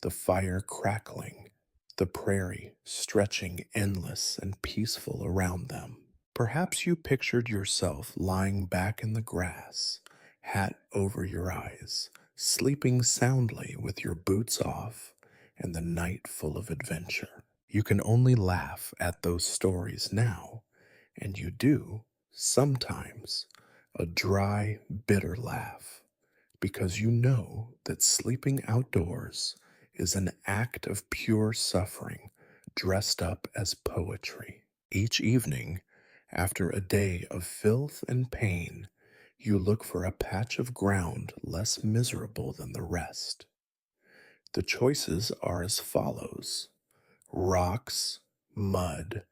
the fire crackling, the prairie stretching endless and peaceful around them. Perhaps you pictured yourself lying back in the grass, hat over your eyes, sleeping soundly with your boots off, and the night full of adventure. You can only laugh at those stories now, and you do, sometimes, a dry, bitter laugh, because you know that sleeping outdoors is an act of pure suffering dressed up as poetry. Each evening, after a day of filth and pain, you look for a patch of ground less miserable than the rest. The choices are as follows: rocks, mud,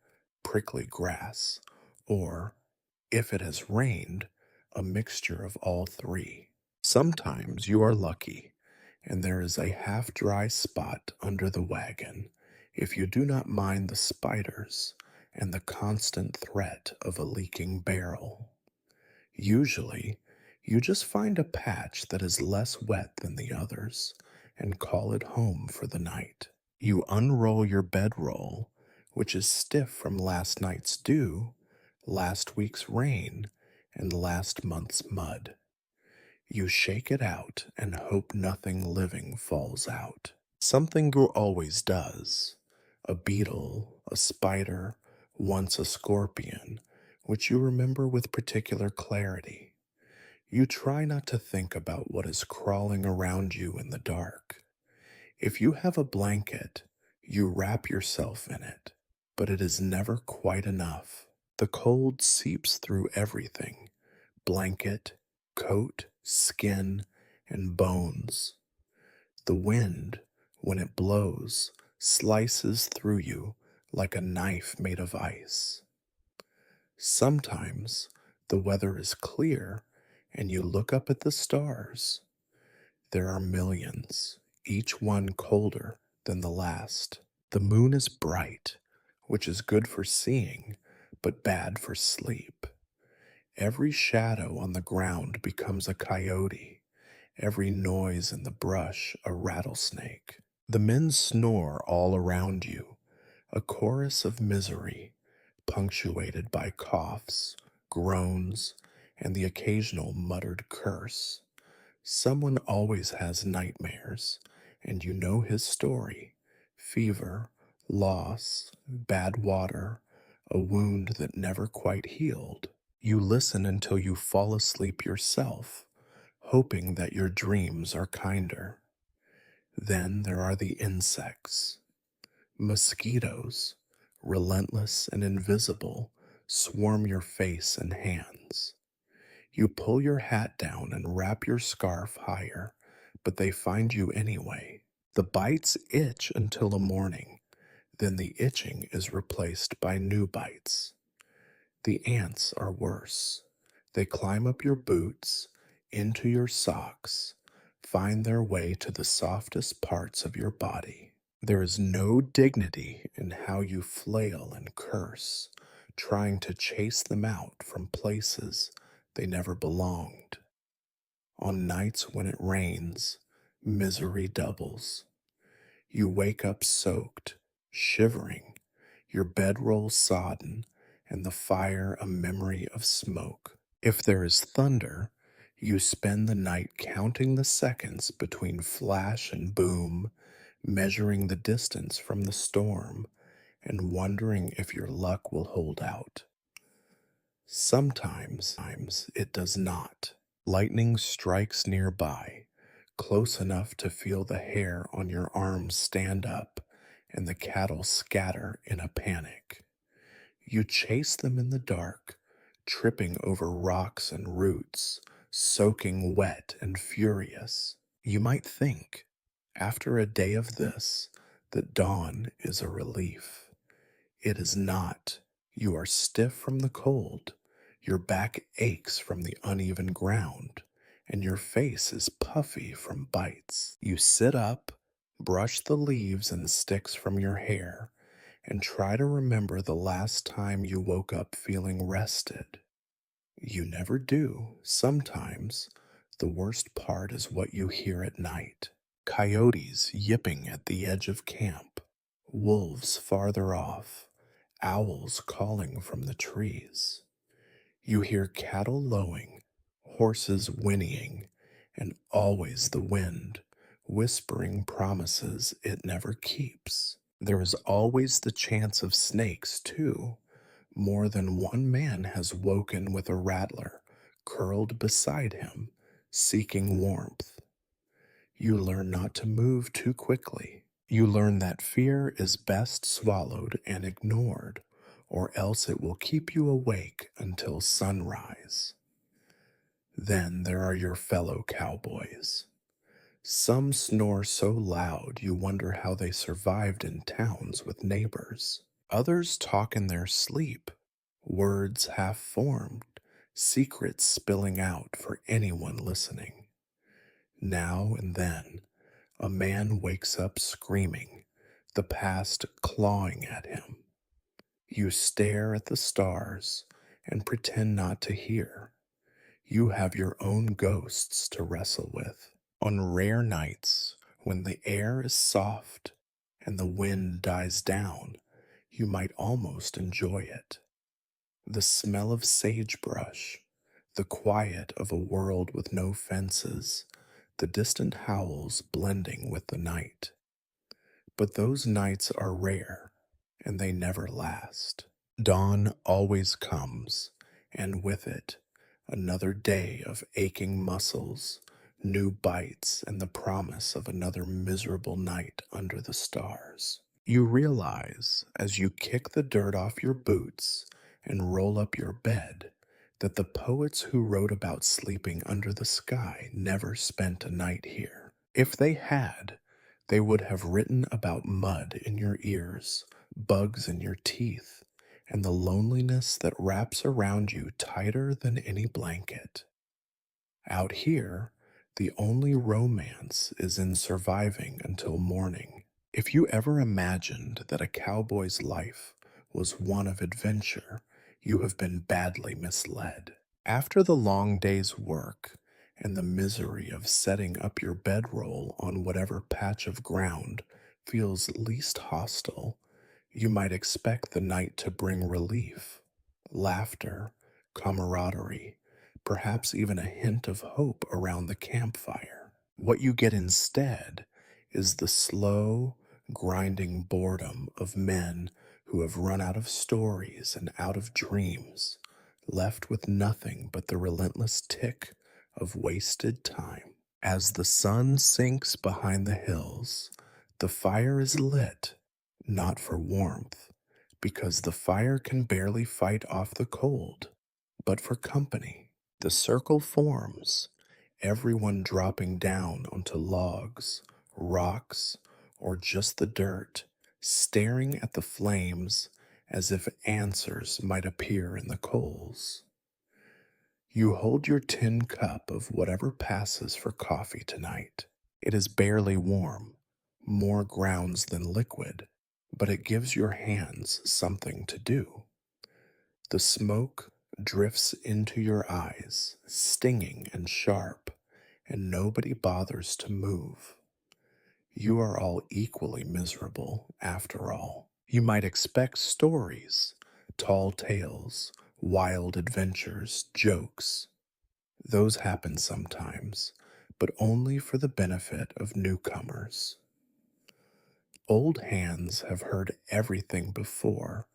prickly grass, or, if it has rained, a mixture of all three. Sometimes you are lucky, and there is a half dry spot under the wagon if you do not mind the spiders and the constant threat of a leaking barrel. Usually, you just find a patch that is less wet than the others and call it home for the night. You unroll your bedroll, which is stiff from last night's dew, last week's rain, and last month's mud. You shake it out and hope nothing living falls out. Something always does. A beetle, a spider, once a scorpion, which you remember with particular clarity. You try not to think about what is crawling around you in the dark. If you have a blanket, you wrap yourself in it, but it is never quite enough. The cold seeps through everything: blanket, coat, skin, and bones. The wind, when it blows, slices through you like a knife made of ice. Sometimes the weather is clear and you look up at the stars. There are millions, each one colder than the last. The moon is bright, which is good for seeing, but bad for sleep. Every shadow on the ground becomes a coyote, every noise in the brush a rattlesnake. The men snore all around you, a chorus of misery, punctuated by coughs, groans, and the occasional muttered curse. Someone always has nightmares, and you know his story: fever, loss, bad water, a wound that never quite healed. You listen until you fall asleep yourself, hoping that your dreams are kinder. Then there are the insects. Mosquitoes, relentless and invisible, swarm your face and hands. You pull your hat down and wrap your scarf higher, but they find you anyway. The bites itch until the morning, Then the itching is replaced by new bites. The ants are worse. They climb up your boots, into your socks, find their way to the softest parts of your body. There is no dignity in how you flail and curse, trying to chase them out from places they never belonged. On nights when it rains, misery doubles. You wake up soaked, shivering, your bedroll sodden, and the fire a memory of smoke. If there is thunder, you spend the night counting the seconds between flash and boom, measuring the distance from the storm, and wondering if your luck will hold out. Sometimes it does not. Lightning strikes nearby, close enough to feel the hair on your arms stand up, and the cattle scatter in a panic. You chase them in the dark, tripping over rocks and roots, soaking wet and furious. You might think, after a day of this, that dawn is a relief. It is not. You are stiff from the cold, your back aches from the uneven ground, and your face is puffy from bites. You sit up, brush the leaves and sticks from your hair, and try to remember the last time you woke up feeling rested. You never do. Sometimes the worst part is what you hear at night: coyotes yipping at the edge of camp, wolves farther off, owls calling from the trees. You hear cattle lowing, horses whinnying, and always the wind whispering promises it never keeps. There is always the chance of snakes, too. More than one man has woken with a rattler curled beside him, seeking warmth. You learn not to move too quickly. You learn that fear is best swallowed and ignored, or else it will keep you awake until sunrise. Then there are your fellow cowboys. Some snore so loud you wonder how they survived in towns with neighbors. Others talk in their sleep, words half formed, secrets spilling out for anyone listening. Now and then, a man wakes up screaming, the past clawing at him. You stare at the stars and pretend not to hear. You have your own ghosts to wrestle with. On rare nights, when the air is soft and the wind dies down, you might almost enjoy it. The smell of sagebrush, the quiet of a world with no fences, the distant howls blending with the night. But those nights are rare, and they never last. Dawn always comes, and with it, another day of aching muscles, new bites, and the promise of another miserable night under the stars. You realize, as you kick the dirt off your boots and roll up your bed, that the poets who wrote about sleeping under the sky never spent a night here. If they had, they would have written about mud in your ears, bugs in your teeth, and the loneliness that wraps around you tighter than any blanket. Out here, the only romance is in surviving until morning. If you ever imagined that a cowboy's life was one of adventure, you have been badly misled. After the long day's work and the misery of setting up your bedroll on whatever patch of ground feels least hostile, you might expect the night to bring relief, laughter, camaraderie, perhaps even a hint of hope around the campfire. What you get instead is the slow, grinding boredom of men who have run out of stories and out of dreams, left with nothing but the relentless tick of wasted time. As the sun sinks behind the hills, the fire is lit, not for warmth, because the fire can barely fight off the cold, but for company. The circle forms, everyone dropping down onto logs, rocks, or just the dirt, staring at the flames as if answers might appear in the coals. You hold your tin cup of whatever passes for coffee tonight. It is barely warm, more grounds than liquid, but it gives your hands something to do. The smoke drifts into your eyes, stinging and sharp, and nobody bothers to move. You are all equally miserable, after all. You might expect stories, tall tales, wild adventures, jokes. Those happen sometimes, but only for the benefit of newcomers. Old hands have heard everything before,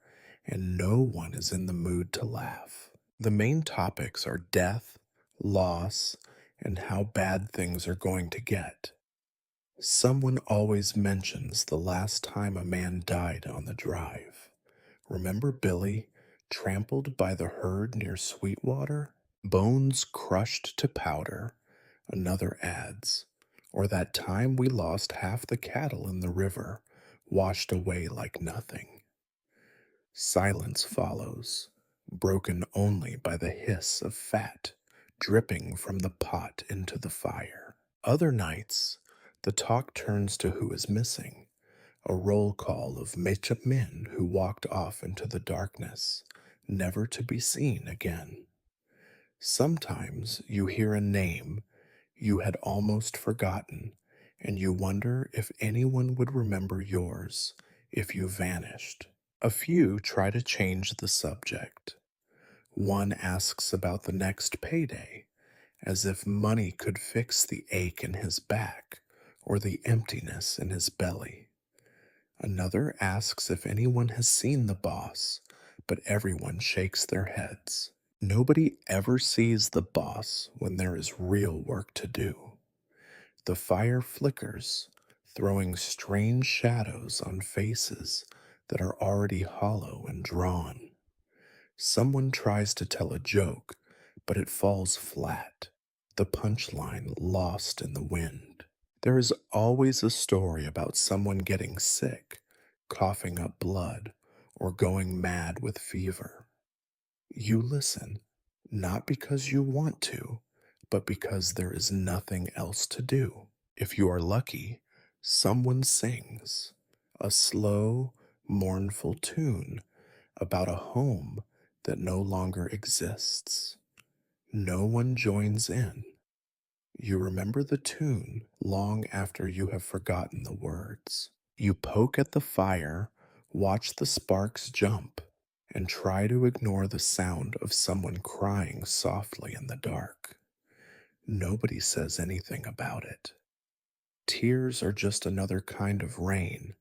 and no one is in the mood to laugh. The main topics are death, loss, and how bad things are going to get. Someone always mentions the last time a man died on the drive. Remember Billy, trampled by the herd near Sweetwater? Bones crushed to powder, another adds. Or that time we lost half the cattle in the river, washed away like nothing. Silence follows, broken only by the hiss of fat dripping from the pot into the fire. Other nights, the talk turns to who is missing, a roll call of men who walked off into the darkness, never to be seen again. Sometimes you hear a name you had almost forgotten, and you wonder if anyone would remember yours if you vanished. A few try to change the subject. One asks about the next payday, as if money could fix the ache in his back or the emptiness in his belly. Another asks if anyone has seen the boss, but everyone shakes their heads. Nobody ever sees the boss when there is real work to do. The fire flickers, throwing strange shadows on faces that are already hollow and drawn. Someone tries to tell a joke, but it falls flat, the punchline lost in the wind. There is always a story about someone getting sick, coughing up blood, or going mad with fever. You listen, not because you want to, but because there is nothing else to do. If you are lucky, someone sings a slow, mournful tune about a home that no longer exists. No one joins in. You remember the tune long after you have forgotten the words. You poke at the fire, watch the sparks jump, and try to ignore the sound of someone crying softly in the dark. Nobody says anything about it. Tears are just another kind of rain,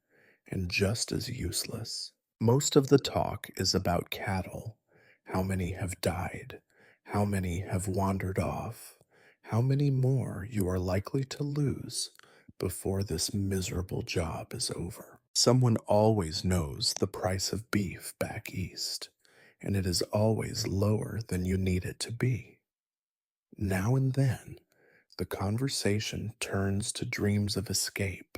and just as useless. Most of the talk is about cattle, how many have died, how many have wandered off, how many more you are likely to lose before this miserable job is over. Someone always knows the price of beef back east, and it is always lower than you need it to be. Now and then, the conversation turns to dreams of escape.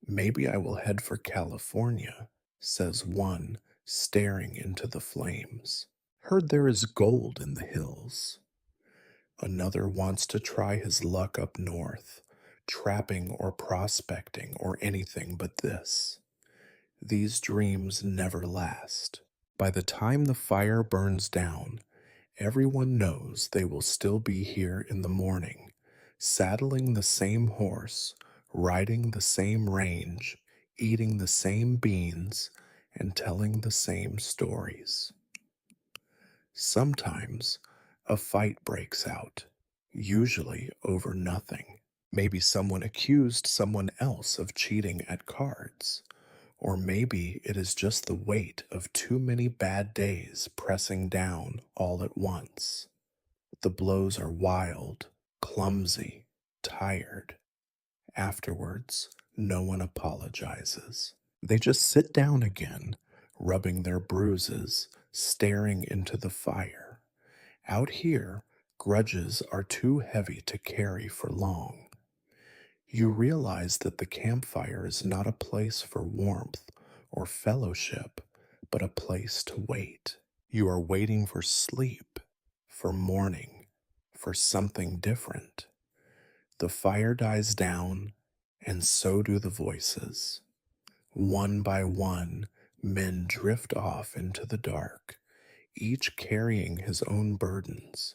Maybe I will head for California, says one, staring into the flames. Heard there is gold in the hills. Another wants to try his luck up north, trapping or prospecting or anything but this. These dreams never last. By the time the fire burns down, everyone knows they will still be here in the morning, saddling the same horse, riding the same range, eating the same beans, and telling the same stories. Sometimes a fight breaks out, usually over nothing. Maybe someone accused someone else of cheating at cards. Or maybe it is just the weight of too many bad days pressing down all at once. The blows are wild, clumsy, tired. Afterwards, no one apologizes. They just sit down again, rubbing their bruises, staring into the fire. Out here, grudges are too heavy to carry for long. You realize that the campfire is not a place for warmth or fellowship, but a place to wait. You are waiting for sleep, for morning, for something different. The fire dies down, and so do the voices. One by one, men drift off into the dark, each carrying his own burdens,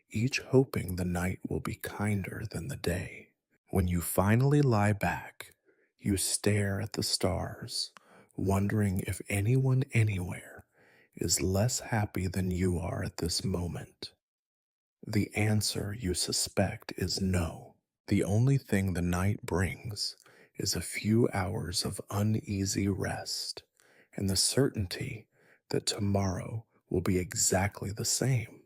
each hoping the night will be kinder than the day. When you finally lie back, you stare at the stars, wondering if anyone anywhere is less happy than you are at this moment. The answer you suspect is no. The only thing the night brings is a few hours of uneasy rest and the certainty that tomorrow will be exactly the same.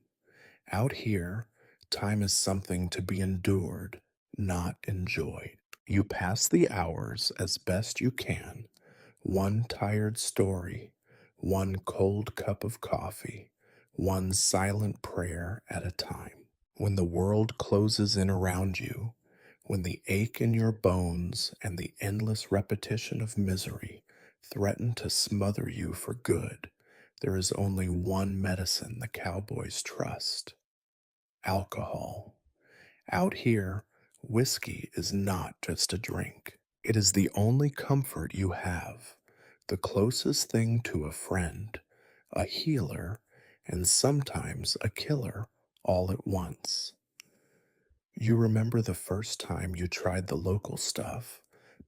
Out here, time is something to be endured, not enjoyed. You pass the hours as best you can, one tired story, one cold cup of coffee, one silent prayer at a time. When the world closes in around you, when the ache in your bones and the endless repetition of misery threaten to smother you for good, there is only one medicine the cowboys trust: alcohol. Out here, whiskey is not just a drink. It is the only comfort you have, the closest thing to a friend, a healer, and sometimes a killer all at once. You remember the first time you tried the local stuff,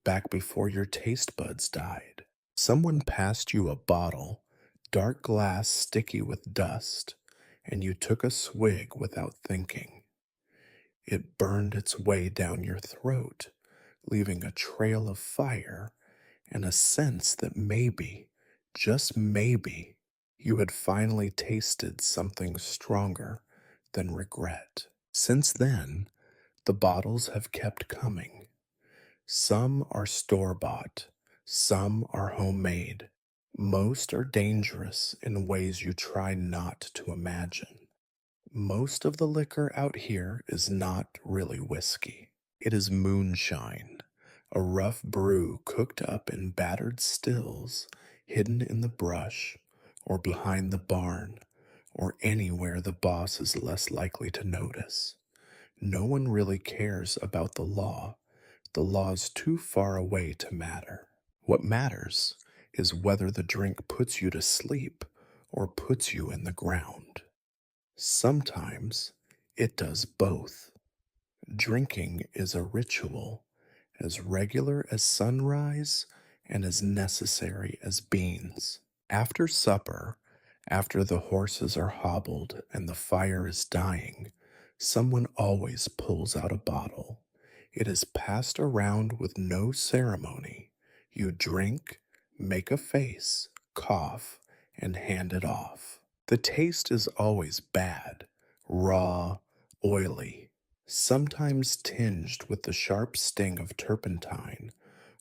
back before your taste buds died. Someone passed you a bottle, dark glass sticky with dust, and you took a swig without thinking. It burned its way down your throat, leaving a trail of fire and a sense that maybe, just maybe, you had finally tasted something stronger than regret. Since then, the bottles have kept coming. Some are store bought, some are homemade. Most are dangerous in ways you try not to imagine. Most of the liquor out here is not really whiskey. It is moonshine, a rough brew cooked up in battered stills, hidden in the brush, or behind the barn, or anywhere the boss is less likely to notice. No one really cares about the law. The law's too far away to matter. What matters is whether the drink puts you to sleep or puts you in the ground. Sometimes it does both. Drinking is a ritual, as regular as sunrise and as necessary as beans. After supper, after the horses are hobbled and the fire is dying, someone always pulls out a bottle. It is passed around with no ceremony. You drink, make a face, cough, and hand it off. The taste is always bad, raw, oily, sometimes tinged with the sharp sting of turpentine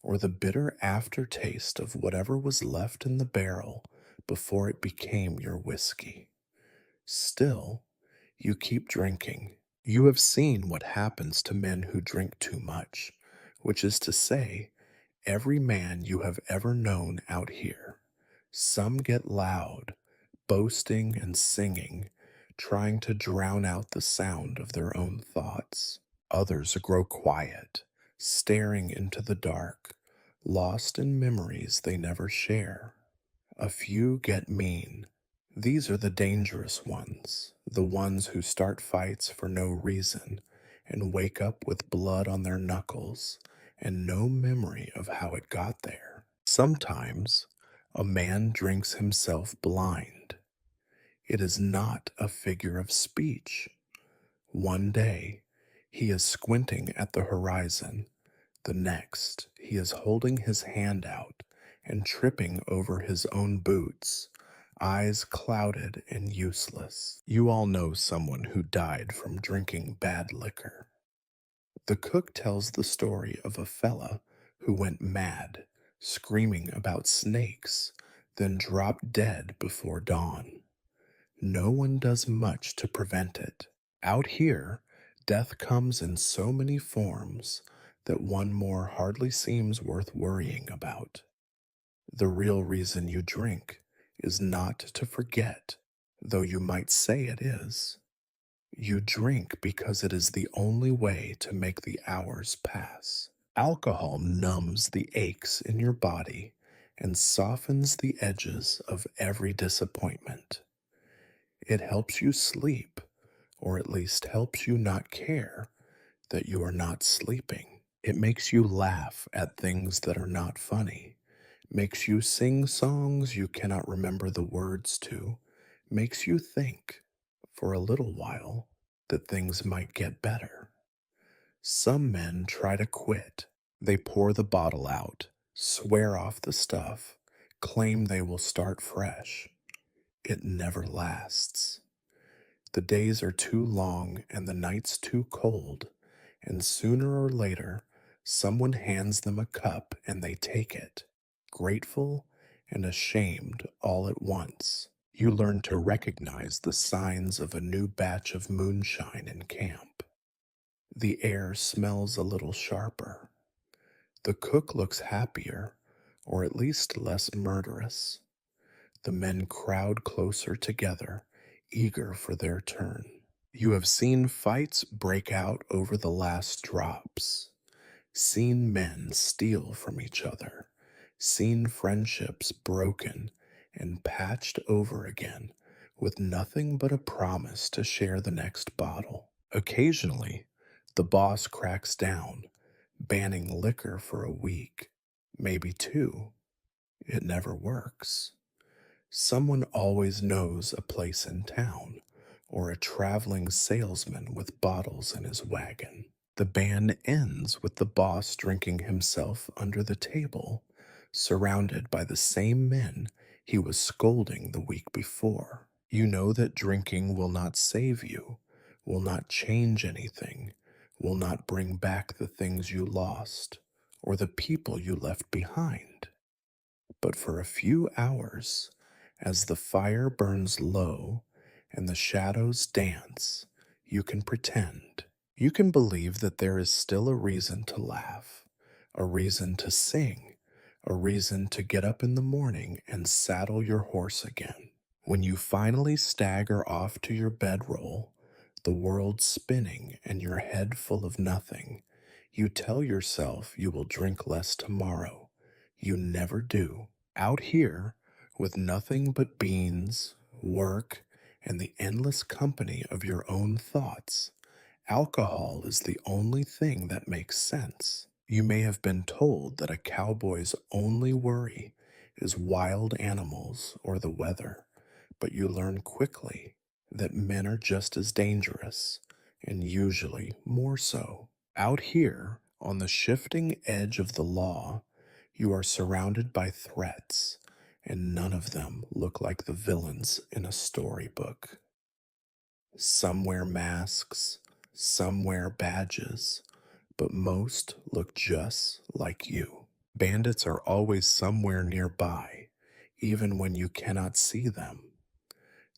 or the bitter aftertaste of whatever was left in the barrel before it became your whiskey. Still, you keep drinking. You have seen what happens to men who drink too much, which is to say, every man you have ever known out here. Some get loud, boasting and singing, trying to drown out the sound of their own thoughts. Others grow quiet, staring into the dark, lost in memories they never share. A few get mean. These are the dangerous ones, the ones who start fights for no reason and wake up with blood on their knuckles and no memory of how it got there. Sometimes a man drinks himself blind. It is not a figure of speech. One day, he is squinting at the horizon. The next, he is holding his hand out and tripping over his own boots, eyes clouded and useless. You all know someone who died from drinking bad liquor. The cook tells the story of a fella who went mad, screaming about snakes, then dropped dead before dawn. No one does much to prevent it. Out here, death comes in so many forms that one more hardly seems worth worrying about. The real reason you drink is not to forget, though you might say it is. You drink because it is the only way to make the hours pass. Alcohol numbs the aches in your body and softens the edges of every disappointment. It helps you sleep, or at least helps you not care that you are not sleeping. It makes you laugh at things that are not funny, makes you sing songs you cannot remember the words to, makes you think, for a little while, that things might get better. Some men try to quit. They pour the bottle out, swear off the stuff, claim they will start fresh. It never lasts. The days are too long and the nights too cold, and sooner or later, someone hands them a cup and they take it, grateful and ashamed all at once. You learn to recognize the signs of a new batch of moonshine in camp. The air smells a little sharper. The cook looks happier, or at least less murderous. The men crowd closer together, eager for their turn. You have seen fights break out over the last drops, seen men steal from each other, seen friendships broken and patched over again with nothing but a promise to share the next bottle. Occasionally, the boss cracks down, banning liquor for a week, maybe two. It never works. Someone always knows a place in town, or a traveling salesman with bottles in his wagon. The ban ends with the boss drinking himself under the table, surrounded by the same men he was scolding the week before. You know that drinking will not save you, will not change anything, will not bring back the things you lost, or the people you left behind. But for a few hours, as the fire burns low and the shadows dance, you can pretend. You can believe that there is still a reason to laugh, a reason to sing, a reason to get up in the morning and saddle your horse again. When you finally stagger off to your bedroll, the world spinning and your head full of nothing, you tell yourself you will drink less tomorrow. You never do. Out here, with nothing but beans, work, and the endless company of your own thoughts, alcohol is the only thing that makes sense. You may have been told that a cowboy's only worry is wild animals or the weather, but you learn quickly that men are just as dangerous, and usually more so. Out here, on the shifting edge of the law, you are surrounded by threats, and none of them look like the villains in a storybook. Some wear masks, some wear badges, but most look just like you. Bandits are always somewhere nearby, even when you cannot see them.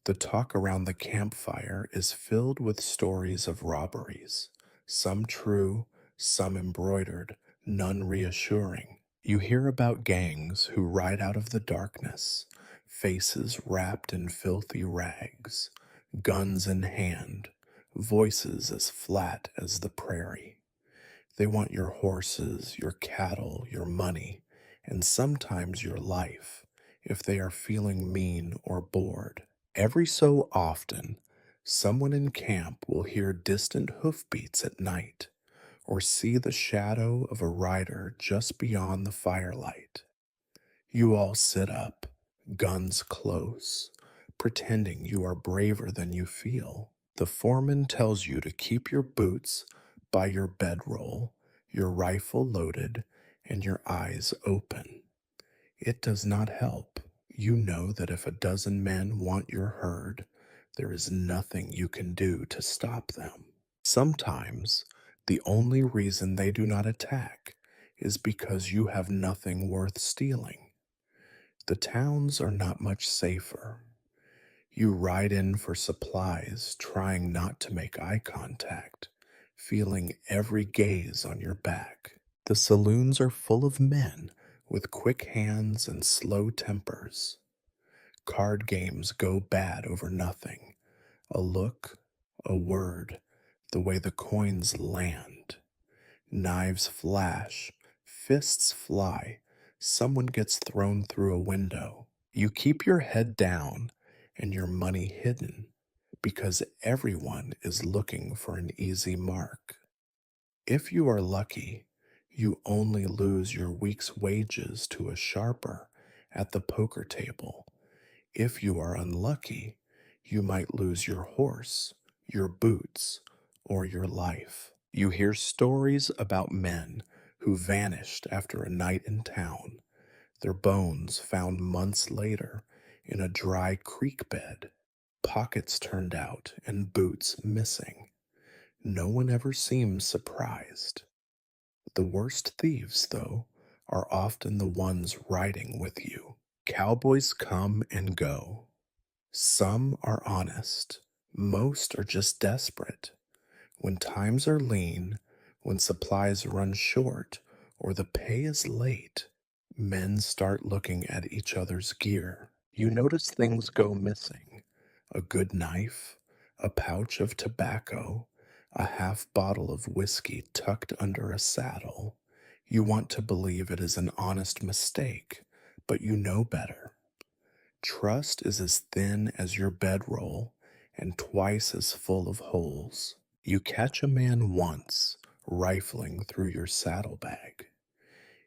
The talk around the campfire is filled with stories of robberies, some true, some embroidered, none reassuring. You hear about gangs who ride out of the darkness, faces wrapped in filthy rags, guns in hand, voices as flat as the prairie. They want your horses, your cattle, your money, and sometimes your life if they are feeling mean or bored. Every so often, someone in camp will hear distant hoofbeats at night or see the shadow of a rider just beyond the firelight. You all sit up, guns close, pretending you are braver than you feel. The foreman tells you to keep your boots by your bedroll, your rifle loaded, and your eyes open. It does not help. You know that if a dozen men want your herd, there is nothing you can do to stop them. Sometimes, the only reason they do not attack is because you have nothing worth stealing. The towns are not much safer. You ride in for supplies, trying not to make eye contact, feeling every gaze on your back. The saloons are full of men with quick hands and slow tempers. Card games go bad over nothing. A look, a word, the way the coins land. Knives flash, fists fly, someone gets thrown through a window. You keep your head down and your money hidden because everyone is looking for an easy mark. If you are lucky, you only lose your week's wages to a sharper at the poker table. If you are unlucky, you might lose your horse, your boots, or your life. You hear stories about men who vanished after a night in town, their bones found months later in a dry creek bed, pockets turned out, and boots missing. No one ever seems surprised. The worst thieves, though, are often the ones riding with you. Cowboys come and go. Some are honest, most are just desperate. When times are lean, when supplies run short, or the pay is late, men start looking at each other's gear. You notice things go missing: a good knife, a pouch of tobacco, a half bottle of whiskey tucked under a saddle. You want to believe it is an honest mistake, but you know better. Trust is as thin as your bedroll and twice as full of holes. You catch a man once rifling through your saddlebag.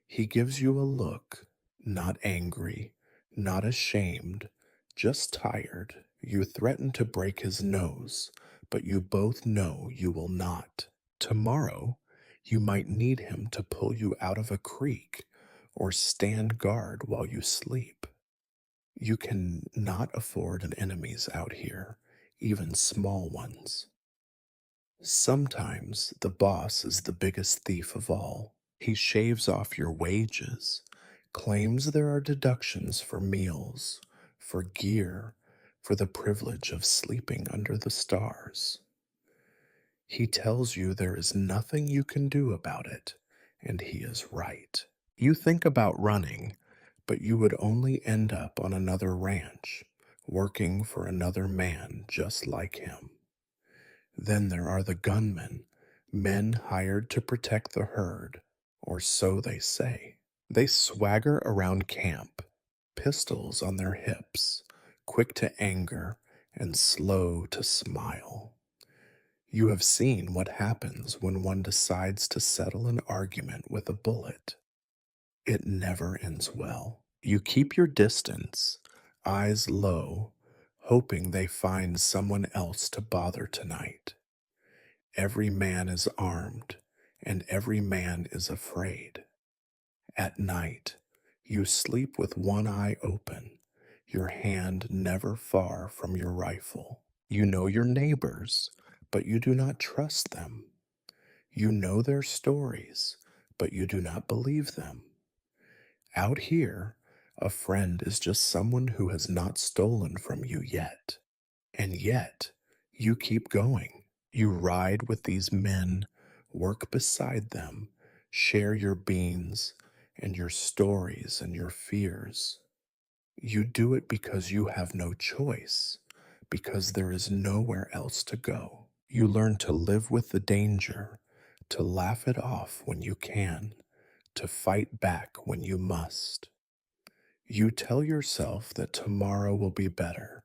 He gives you a look, not angry, not ashamed, just tired. You threaten to break his nose, but you both know you will not. Tomorrow, you might need him to pull you out of a creek or stand guard while you sleep. You can not afford an enemies out here, even small ones. Sometimes the boss is the biggest thief of all. He shaves off your wages, claims there are deductions for meals, for gear, for the privilege of sleeping under the stars. He tells you there is nothing you can do about it, and he is right. You think about running, but you would only end up on another ranch, working for another man just like him. Then there are the gunmen, men hired to protect the herd, or so they say. They swagger around camp, pistols on their hips, quick to anger and slow to smile. You have seen what happens when one decides to settle an argument with a bullet. It never ends well. You keep your distance, eyes low, hoping they find someone else to bother tonight. Every man is armed, and every man is afraid. At night, you sleep with one eye open, your hand never far from your rifle. You know your neighbors, but you do not trust them. You know their stories, but you do not believe them. Out here, a friend is just someone who has not stolen from you yet. And yet, you keep going. You ride with these men, work beside them, share your beans and your stories and your fears. You do it because you have no choice, because there is nowhere else to go. You learn to live with the danger, to laugh it off when you can, to fight back when you must. You tell yourself that tomorrow will be better,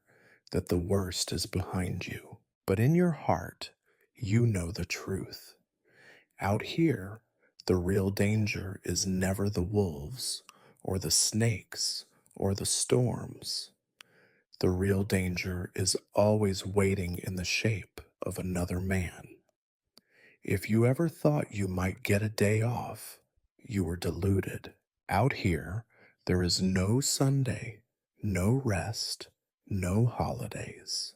that the worst is behind you. But in your heart, you know the truth. Out here, the real danger is never the wolves, or the snakes, or the storms. The real danger is always waiting in the shape of another man. If you ever thought you might get a day off, you were deluded. Out here, there is no Sunday, no rest, no holidays.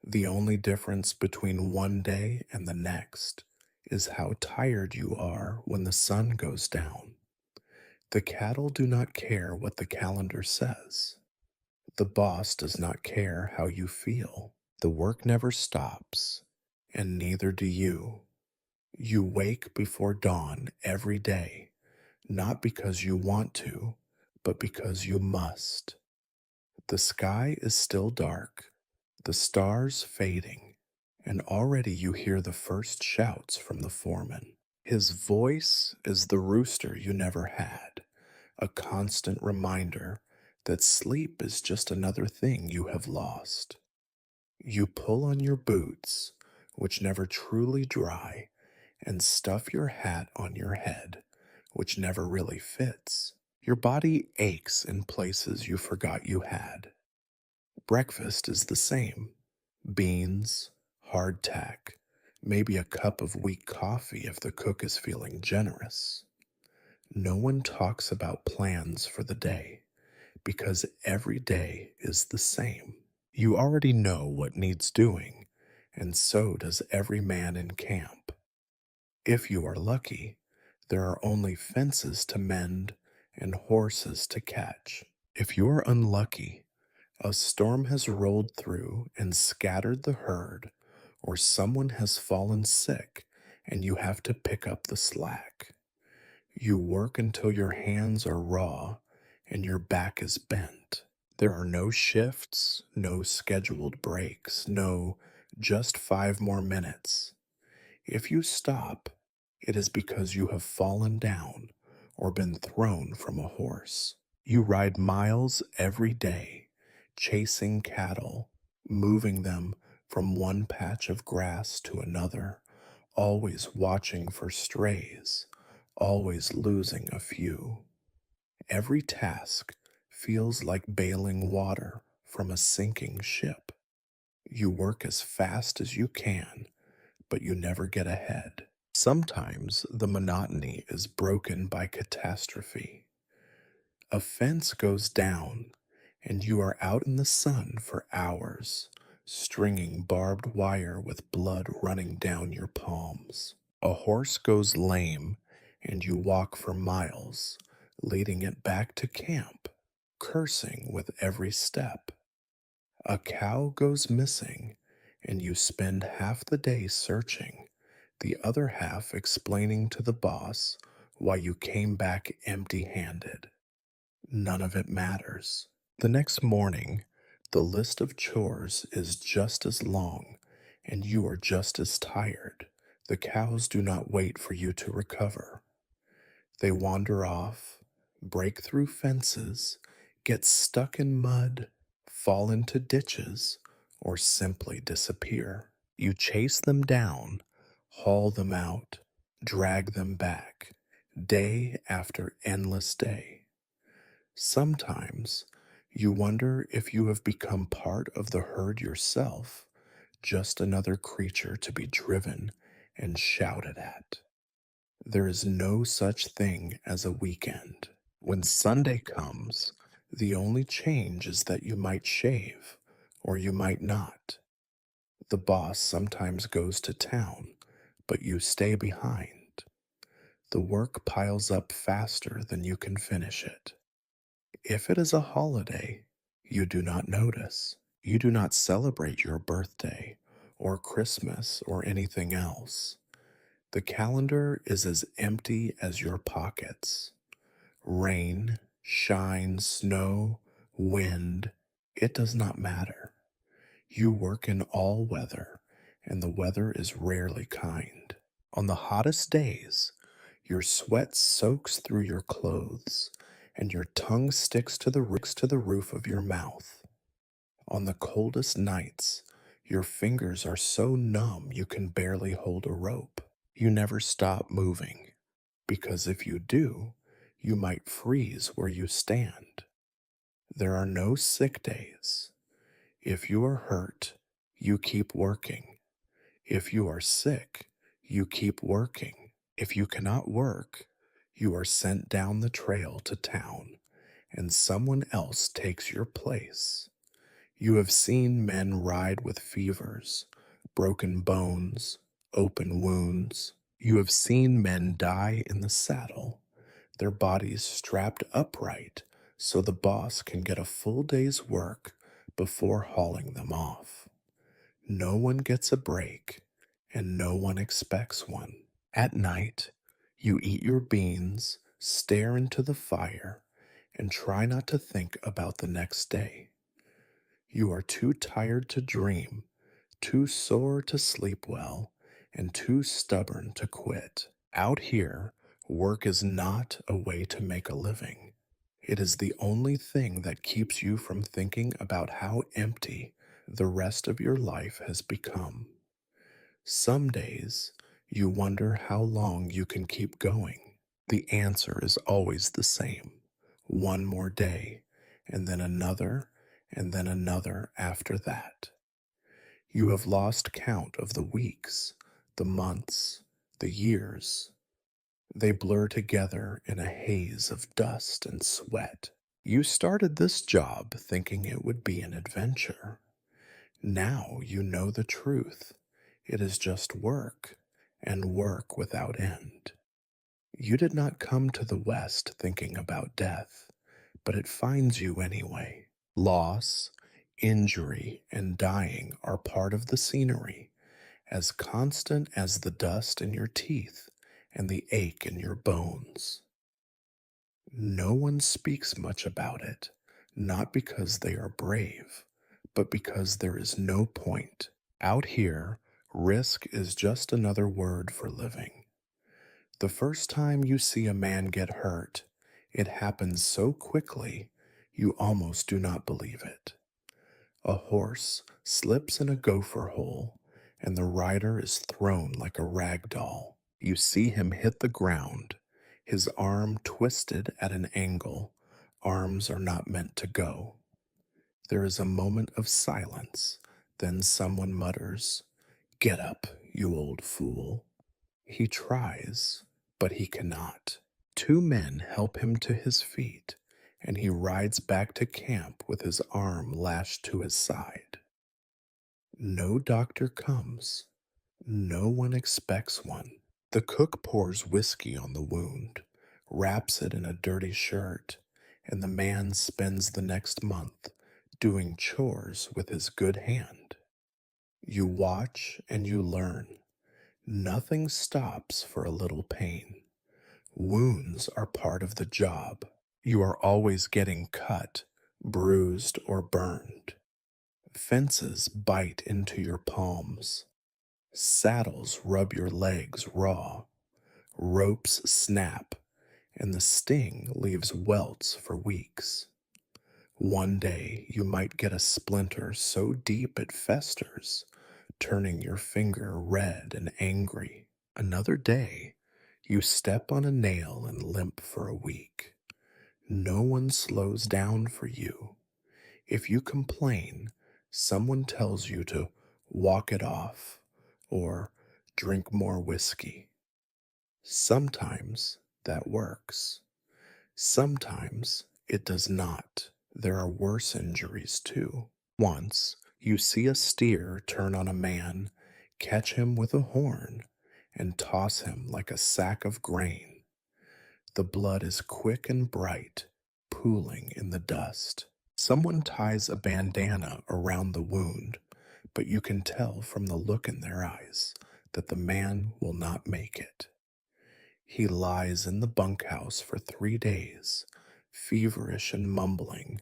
The only difference between one day and the next is how tired you are when the sun goes down. The cattle do not care what the calendar says. The boss does not care how you feel. The work never stops, and neither do you. You wake before dawn every day, not because you want to, but because you must. The sky is still dark, the stars fading, and already you hear the first shouts from the foreman. His voice is the rooster you never had, a constant reminder that sleep is just another thing you have lost. You pull on your boots, which never truly dry, and stuff your hat on your head, which never really fits. Your body aches in places you forgot you had. Breakfast is the same: beans, hardtack, maybe a cup of weak coffee if the cook is feeling generous. No one talks about plans for the day because every day is the same. You already know what needs doing, and so does every man in camp. If you are lucky, there are only fences to mend and horses to catch. If you are unlucky, a storm has rolled through and scattered the herd, or someone has fallen sick and you have to pick up the slack. You work until your hands are raw and your back is bent. There are no shifts, no scheduled breaks, no just 5 more minutes. If you stop, it is because you have fallen down or been thrown from a horse. You ride miles every day, chasing cattle, moving them from one patch of grass to another, always watching for strays, always losing a few. Every task feels like bailing water from a sinking ship. You work as fast as you can, but you never get ahead. Sometimes the monotony is broken by catastrophe. A fence goes down, and you are out in the sun for hours, stringing barbed wire with blood running down your palms. A horse goes lame, and you walk for miles, leading it back to camp, cursing with every step. A cow goes missing, and you spend half the day searching, the other half explaining to the boss why you came back empty handed. None of it matters. The next morning, the list of chores is just as long, and you are just as tired. The cows do not wait for you to recover. They wander off, break through fences, get stuck in mud, fall into ditches, or simply disappear. You chase them down, haul them out, drag them back, day after endless day. Sometimes you wonder if you have become part of the herd yourself, just another creature to be driven and shouted at. There is no such thing as a weekend. When Sunday comes, the only change is that you might shave or you might not. The boss sometimes goes to town, but you stay behind. The work piles up faster than you can finish it. If it is a holiday, you do not notice. You do not celebrate your birthday or Christmas or anything else. The calendar is as empty as your pockets. Rain, shine, snow, wind, it does not matter. You work in all weather, and the weather is rarely kind. On the hottest days, your sweat soaks through your clothes, and your tongue sticks to the roof of your mouth. On the coldest nights, your fingers are so numb you can barely hold a rope. You never stop moving, because if you do, you might freeze where you stand. There are no sick days. If you are hurt, you keep working. If you are sick, you keep working. If you cannot work, you are sent down the trail to town, and someone else takes your place. You have seen men ride with fevers, broken bones, open wounds. You have seen men die in the saddle, their bodies strapped upright so the boss can get a full day's work before hauling them off. No one gets a break, and no one expects one. At night, you eat your beans, Stare into the fire and try not to think about the next day. You are too tired to dream, too sore to sleep well, and too stubborn to quit. Out here, work is not a way to make a living. It is the only thing that keeps you from thinking about how empty the rest of your life has become. Some days, you wonder how long you can keep going. The answer is always the same: one more day, and then another after that. You have lost count of the weeks, the months, the years. They blur together in a haze of dust and sweat. You started this job thinking it would be an adventure. Now you know the truth. It is just work, and work without end. You did not come to the West thinking about death, but it finds you anyway. Loss, injury, and dying are part of the scenery, as constant as the dust in your teeth and the ache in your bones. No one speaks much about it, not because they are brave, but because there is no point. Out here, risk is just another word for living. The first time you see a man get hurt, it happens so quickly you almost do not believe it. A horse slips in a gopher hole, and the rider is thrown like a rag doll. You see him hit the ground, his arm twisted at an angle. Arms are not meant to go. There is a moment of silence, then someone mutters, "Get up, you old fool." He tries, but he cannot. Two men help him to his feet, and he rides back to camp with his arm lashed to his side. No doctor comes. No one expects one. The cook pours whiskey on the wound, wraps it in a dirty shirt, and the man spends the next month doing chores with his good hand. You watch and you learn. Nothing stops for a little pain. Wounds are part of the job. You are always getting cut, bruised, or burned. Fences bite into your palms. Saddles rub your legs raw. Ropes snap, and the sting leaves welts for weeks. One day you might get a splinter so deep it festers, turning your finger red and angry. Another day, you step on a nail and limp for a week. No one slows down for you. If you complain, someone tells you to walk it off or drink more whiskey. Sometimes that works. Sometimes it does not. There are worse injuries too. Once you see a steer turn on a man, catch him with a horn, and toss him like a sack of grain. The blood is quick and bright, pooling in the dust. Someone ties a bandana around the wound, but you can tell from the look in their eyes that the man will not make it. He lies in the bunkhouse for 3 days, feverish and mumbling.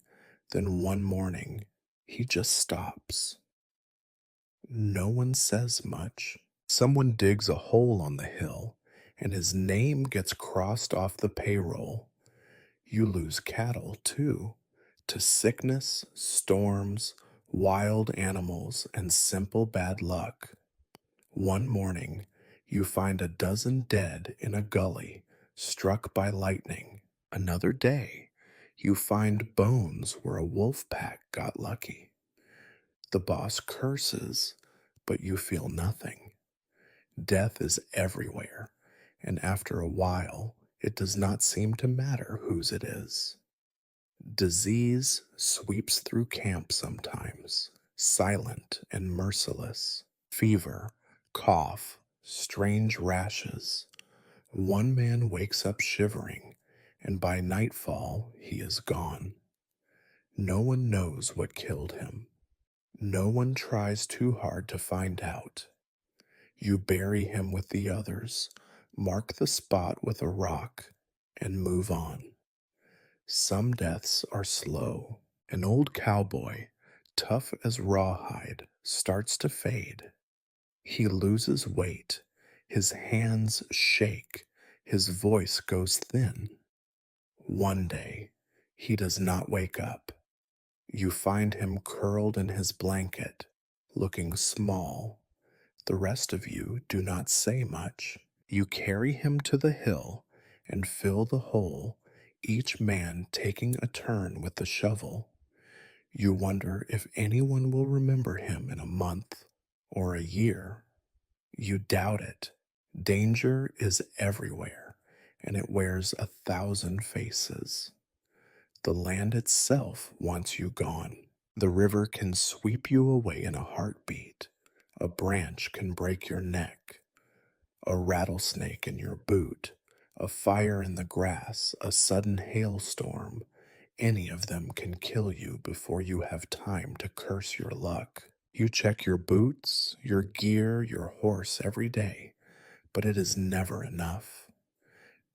Then one morning, he just stops. No one says much. Someone digs a hole on the hill, and his name gets crossed off the payroll. You lose cattle, too, to sickness, storms, wild animals, and simple bad luck. One morning, you find a dozen dead in a gully, struck by lightning. Another day, you find bones where a wolf pack got lucky. The boss curses, but you feel nothing. Death is everywhere, and after a while, it does not seem to matter whose it is. Disease sweeps through camp sometimes, silent and merciless. Fever, cough, strange rashes. One man wakes up shivering, and by nightfall he is gone. No one knows what killed him. No one tries too hard to find out. You bury him with the others, mark the spot with a rock, and move on. Some deaths are slow. An old cowboy, tough as rawhide, starts to fade. He loses weight, his hands shake, his voice goes thin. One day, he does not wake up. You find him curled in his blanket, looking small. The rest of you do not say much. You carry him to the hill and fill the hole, each man taking a turn with the shovel. You wonder if anyone will remember him in a month or a year. You doubt it. Danger is everywhere, and it wears 1,000 faces. The land itself wants you gone. The river can sweep you away in a heartbeat. A branch can break your neck. A rattlesnake in your boot. A fire in the grass. A sudden hailstorm. Any of them can kill you before you have time to curse your luck. You check your boots, your gear, your horse every day, but it is never enough.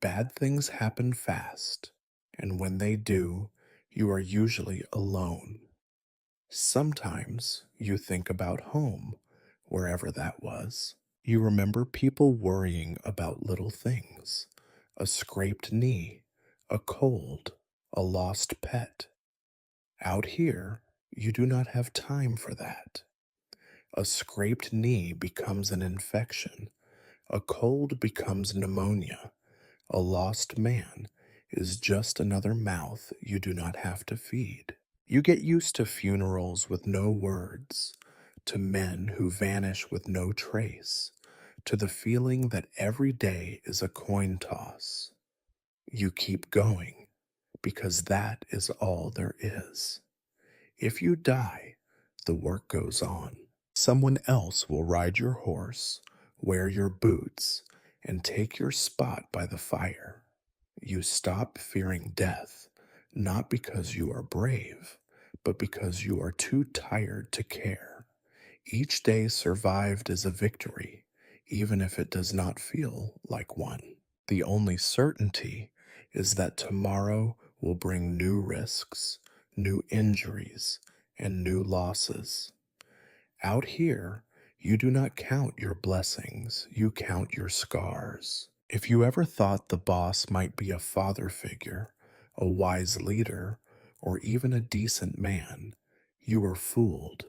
Bad things happen fast, and when they do, you are usually alone. Sometimes you think about home, wherever that was. You remember people worrying about little things, a scraped knee, a cold, a lost pet. Out here, you do not have time for that. A scraped knee becomes an infection, a cold becomes pneumonia, a lost man is just another mouth you do not have to feed. You get used to funerals with no words, to men who vanish with no trace, to the feeling that every day is a coin toss. You keep going because that is all there is. If you die, the work goes on. Someone else will ride your horse, wear your boots, and take your spot by the fire. You stop fearing death, not because you are brave, but because you are too tired to care. Each day survived is a victory, even if it does not feel like one. The only certainty is that tomorrow will bring new risks, new injuries, and new losses. Out here, you do not count your blessings, you count your scars. If you ever thought the boss might be a father figure, a wise leader, or even a decent man, you were fooled.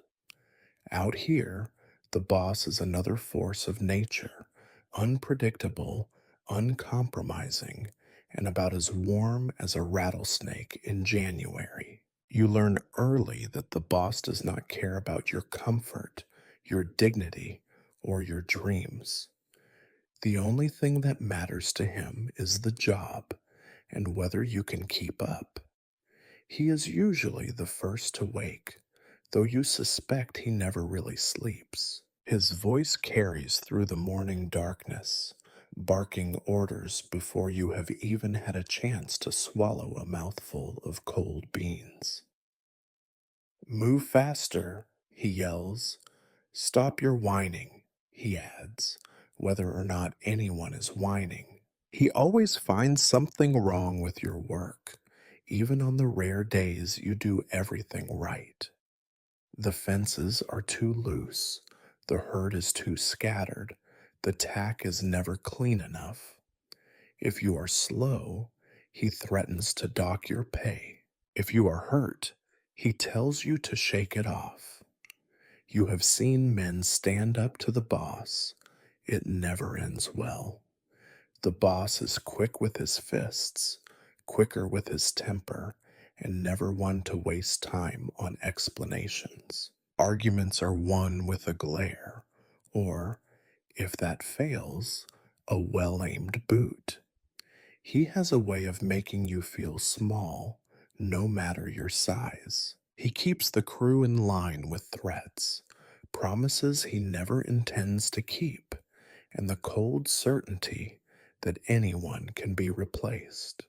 Out here, the boss is another force of nature, unpredictable, uncompromising, and about as warm as a rattlesnake in January. You learn early that the boss does not care about your comfort, your dignity, or your dreams. The only thing that matters to him is the job and whether you can keep up. He is usually the first to wake, though you suspect he never really sleeps. His voice carries through the morning darkness, barking orders before you have even had a chance to swallow a mouthful of cold beans. Move faster, he yells. Stop your whining, he adds, whether or not anyone is whining. He always finds something wrong with your work, even on the rare days you do everything right. The fences are too loose, the herd is too scattered, the tack is never clean enough. If you are slow, he threatens to dock your pay. If you are hurt, he tells you to shake it off. You have seen men stand up to the boss. It never ends well. The boss is quick with his fists, quicker with his temper, and never one to waste time on explanations. Arguments are won with a glare, or, if that fails, a well aimed boot. He has a way of making you feel small, no matter your size. He keeps the crew in line with threats, promises he never intends to keep, and the cold certainty that anyone can be replaced.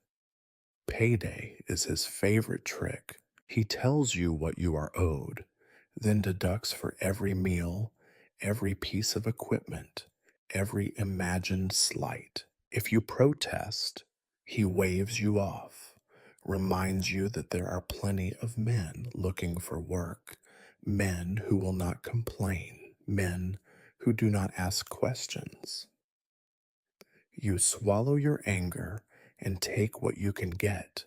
Payday is his favorite trick. He tells you what you are owed, then deducts for every meal, every piece of equipment, every imagined slight. If you protest, He waves you off, reminds you that there are plenty of men looking for work, men who will not complain, men who do not ask questions. You swallow your anger and take what you can get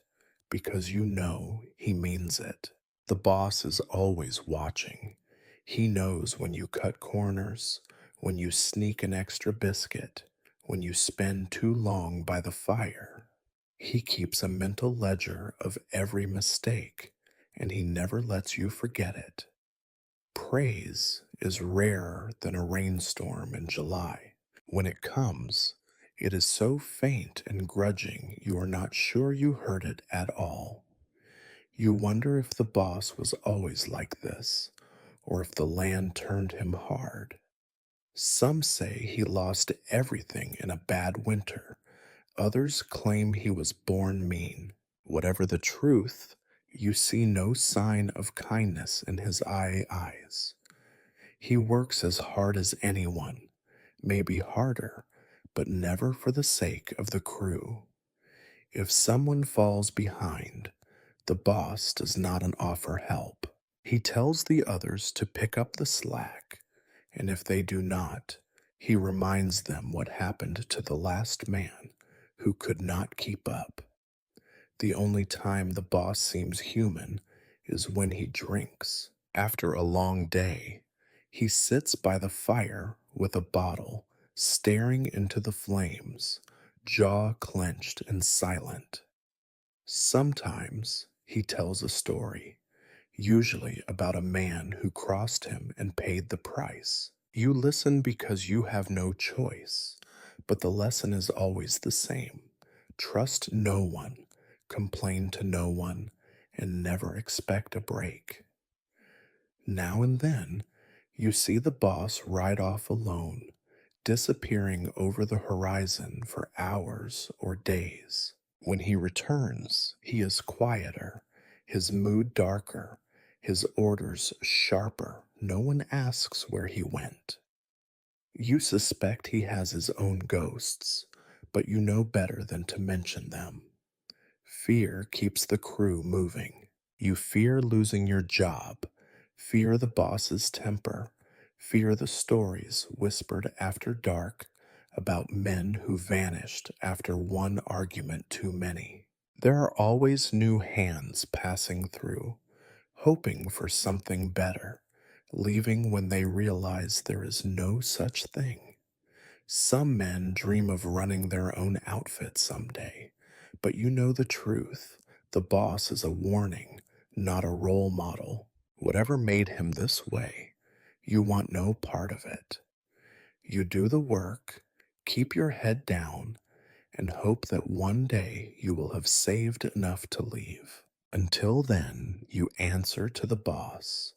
because you know he means it. The boss is always watching. He knows when you cut corners, when you sneak an extra biscuit, when you spend too long by the fire. He keeps a mental ledger of every mistake, and he never lets you forget it. Praise is rarer than a rainstorm in July. When it comes, it is so faint and grudging you are not sure you heard it at all. You wonder if the boss was always like this, or if the land turned him hard. Some say he lost everything in a bad winter. Others claim he was born mean. Whatever the truth, you see no sign of kindness in his eyes. He works as hard as anyone, maybe harder, but never for the sake of the crew. If someone falls behind, the boss does not offer help. He tells the others to pick up the slack, and if they do not, he reminds them what happened to the last man who could not keep up. The only time the boss seems human is when he drinks. After a long day, he sits by the fire with a bottle, staring into the flames, jaw clenched and silent. Sometimes he tells a story, usually about a man who crossed him and paid the price. You listen because you have no choice, but the lesson is always the same. Trust no one, complain to no one, and never expect a break. Now and then, you see the boss ride off alone, disappearing over the horizon for hours or days. When he returns, he is quieter, his mood darker, his orders sharper. No one asks where he went. You suspect he has his own ghosts, but you know better than to mention them. Fear keeps the crew moving. You fear losing your job, fear the boss's temper, fear the stories whispered after dark about men who vanished after one argument too many. There are always new hands passing through, hoping for something better, leaving when they realize there is no such thing. Some men dream of running their own outfit someday, but you know the truth. The boss is a warning, not a role model. Whatever made him this way, you want no part of it. You do the work, keep your head down, and hope that one day you will have saved enough to leave. Until then, you answer to the boss,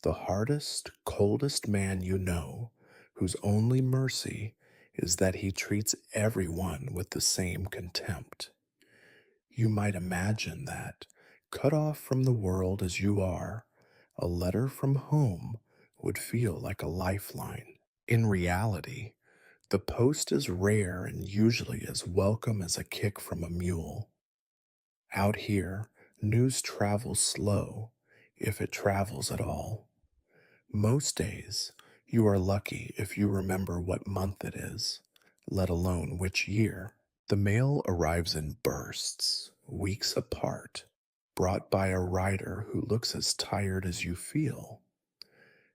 the hardest, coldest man you know, whose only mercy is that he treats everyone with the same contempt. You might imagine that, cut off from the world as you are, a letter from home would feel like a lifeline. In reality, the post is rare and usually as welcome as a kick from a mule. Out here, news travels slow, if it travels at all. Most days, you are lucky if you remember what month it is, let alone which year. The mail arrives in bursts, weeks apart, brought by a rider who looks as tired as you feel.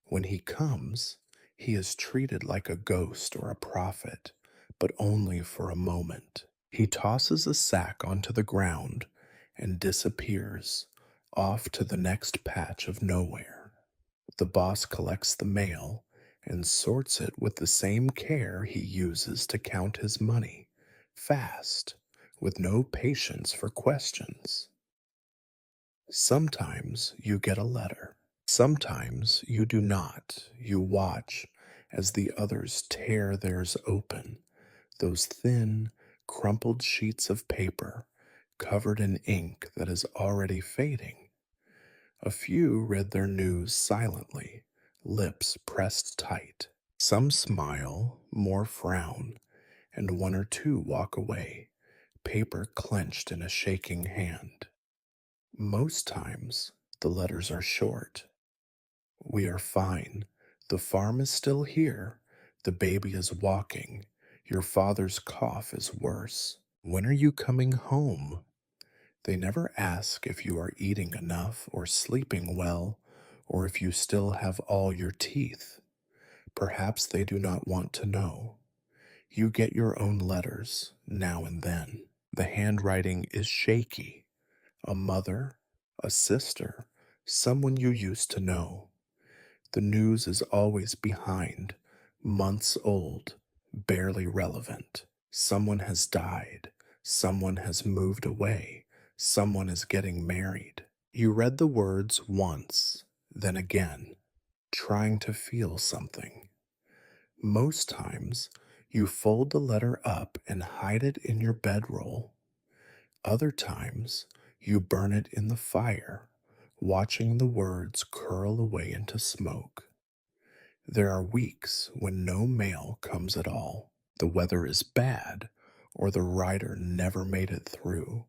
When he comes, he is treated like a ghost or a prophet, but only for a moment. He tosses a sack onto the ground and disappears, off to the next patch of nowhere. The boss collects the mail and sorts it with the same care he uses to count his money, fast, with no patience for questions. Sometimes you get a letter. Sometimes you do not. You watch as the others tear theirs open, those thin, crumpled sheets of paper covered in ink that is already fading. A few read their news silently, lips pressed tight. Some smile, more frown, and one or two walk away, paper clenched in a shaking hand. Most times, the letters are short. We are fine. The farm is still here. The baby is walking. Your father's cough is worse. When are you coming home? They never ask if you are eating enough or sleeping well, or if you still have all your teeth. Perhaps they do not want to know. You get your own letters now and then. The handwriting is shaky. A mother, a sister, someone you used to know. The news is always behind, months old, barely relevant. Someone has died. Someone has moved away. Someone is getting married. You read the words once, then again, trying to feel something. Most times, you fold the letter up and hide it in your bedroll. Other times, you burn it in the fire, watching the words curl away into smoke. There are weeks when no mail comes at all. The weather is bad, or the rider never made it through,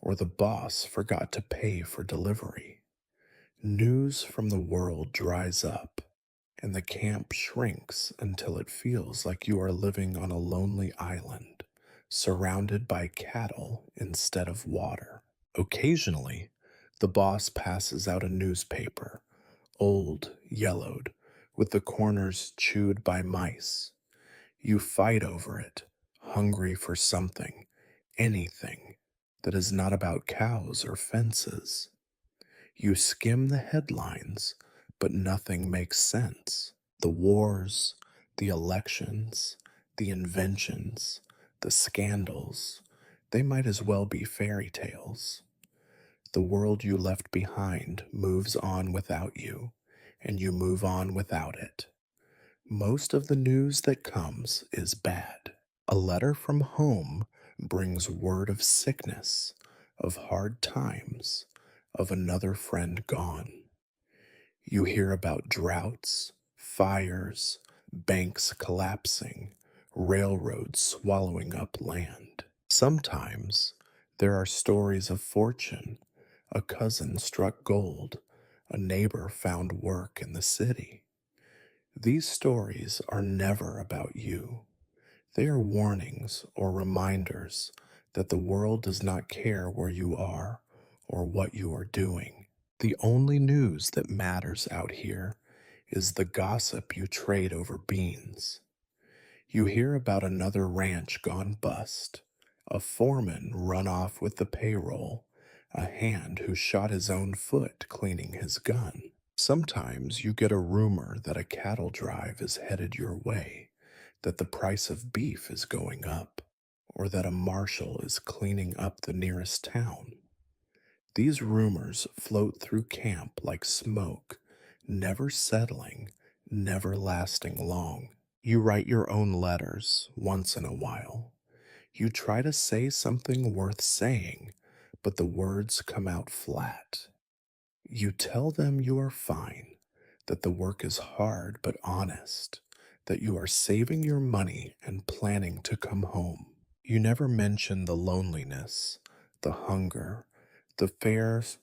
or the boss forgot to pay for delivery. News from the world dries up, and the camp shrinks until it feels like you are living on a lonely island, surrounded by cattle instead of water. Occasionally, the boss passes out a newspaper, old, yellowed, with the corners chewed by mice. You fight over it, hungry for something, anything, that is not about cows or fences. You skim the headlines, but nothing makes sense. The wars, the elections, the inventions, the scandals, they might as well be fairy tales. The world you left behind moves on without you, and you move on without it. Most of the news that comes is bad. A letter from home brings word of sickness, of hard times, of another friend gone. You hear about droughts, fires, banks collapsing, railroads swallowing up land. Sometimes there are stories of fortune. A cousin struck gold. A neighbor found work in the city. These stories are never about you. They are warnings or reminders that the world does not care where you are or what you are doing. The only news that matters out here is the gossip you trade over beans. You hear about another ranch gone bust, a foreman run off with the payroll, a hand who shot his own foot cleaning his gun. Sometimes you get a rumor that a cattle drive is headed your way, that the price of beef is going up, or that a marshal is cleaning up the nearest town. These rumors float through camp like smoke, never settling, never lasting long. You write your own letters once in a while. You try to say something worth saying, but the words come out flat. You tell them you are fine, that the work is hard but honest, that you are saving your money and planning to come home. You never mention the loneliness, the hunger, the fears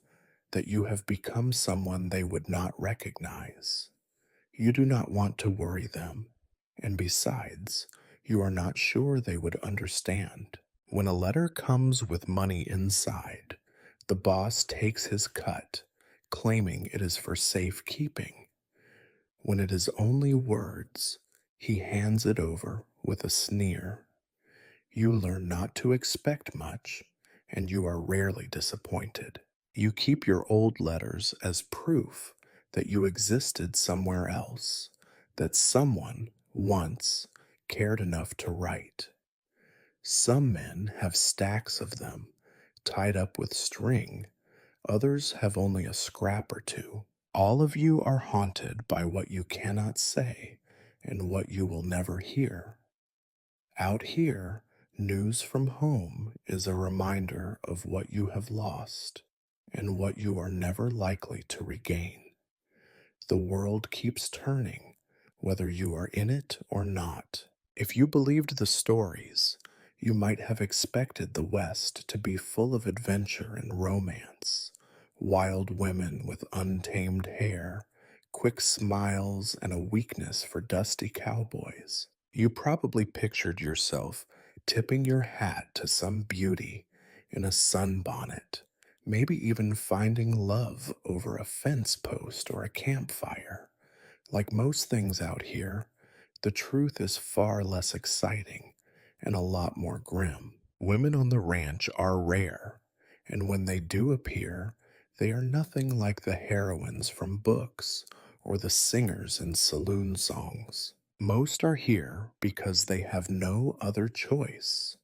that you have become someone they would not recognize. You do not want to worry them, and besides, you are not sure they would understand. When a letter comes with money inside, the boss takes his cut, claiming it is for safekeeping. When it is only words, he hands it over with a sneer. You learn not to expect much, and you are rarely disappointed. You keep your old letters as proof that you existed somewhere else, that someone once cared enough to write. Some men have stacks of them, tied up with string. Others have only a scrap or two. All of you are haunted by what you cannot say and what you will never hear. Out here, news from home is a reminder of what you have lost and what you are never likely to regain. The world keeps turning, whether you are in it or not. If you believed the stories, You might have expected the West to be full of adventure and romance, wild women with untamed hair, quick smiles, and a weakness for dusty cowboys. You probably pictured yourself tipping your hat to some beauty in a sunbonnet, maybe even finding love over a fence post or a campfire. Like most things out here, the truth is far less exciting and a lot more grim. Women on the ranch are rare, and when they do appear, they are nothing like the heroines from books or the singers in saloon songs. Most are here because they have no other choice.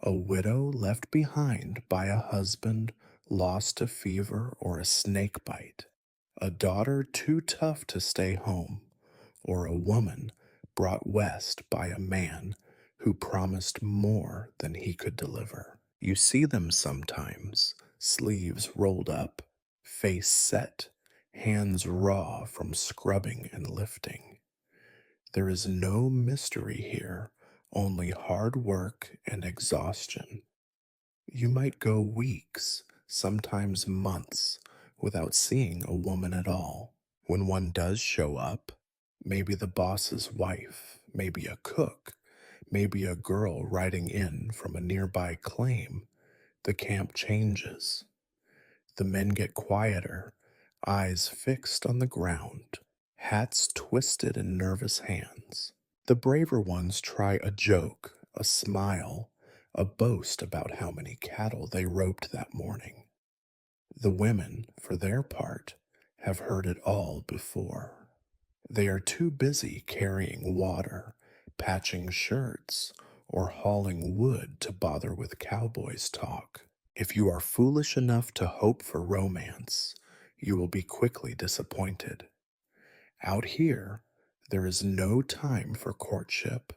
A widow left behind by a husband lost to fever or a snake bite, a daughter too tough to stay home, or a woman brought west by a man who promised more than he could deliver. You see them sometimes, sleeves rolled up, face set, hands raw from scrubbing and lifting. There is no mystery here, only hard work and exhaustion. You might go weeks, sometimes months, without seeing a woman at all. When one does show up, maybe the boss's wife, maybe a cook, maybe a girl riding in from a nearby claim, the camp changes. The men get quieter, eyes fixed on the ground, hats twisted in nervous hands. The braver ones try a joke, a smile, a boast about how many cattle they roped that morning. The women, for their part, have heard it all before. They are too busy carrying water, patching shirts, or hauling wood to bother with cowboys' talk. If you are foolish enough to hope for romance, you will be quickly disappointed. Out here, there is no time for courtship,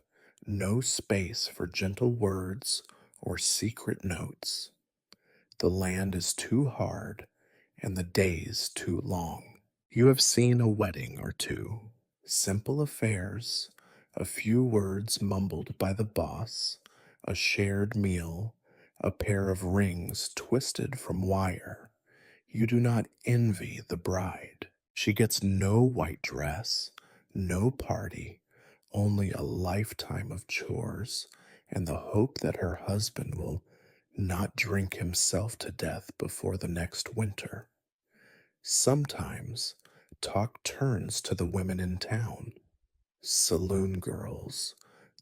no space for gentle words or secret notes. The land is too hard and the days too long. You have seen a wedding or two, simple affairs, a few words mumbled by the boss, a shared meal, a pair of rings twisted from wire. You do not envy the bride. She gets no white dress, no party, only a lifetime of chores and the hope that her husband will not drink himself to death before the next winter. Sometimes talk turns to the women in town, saloon girls,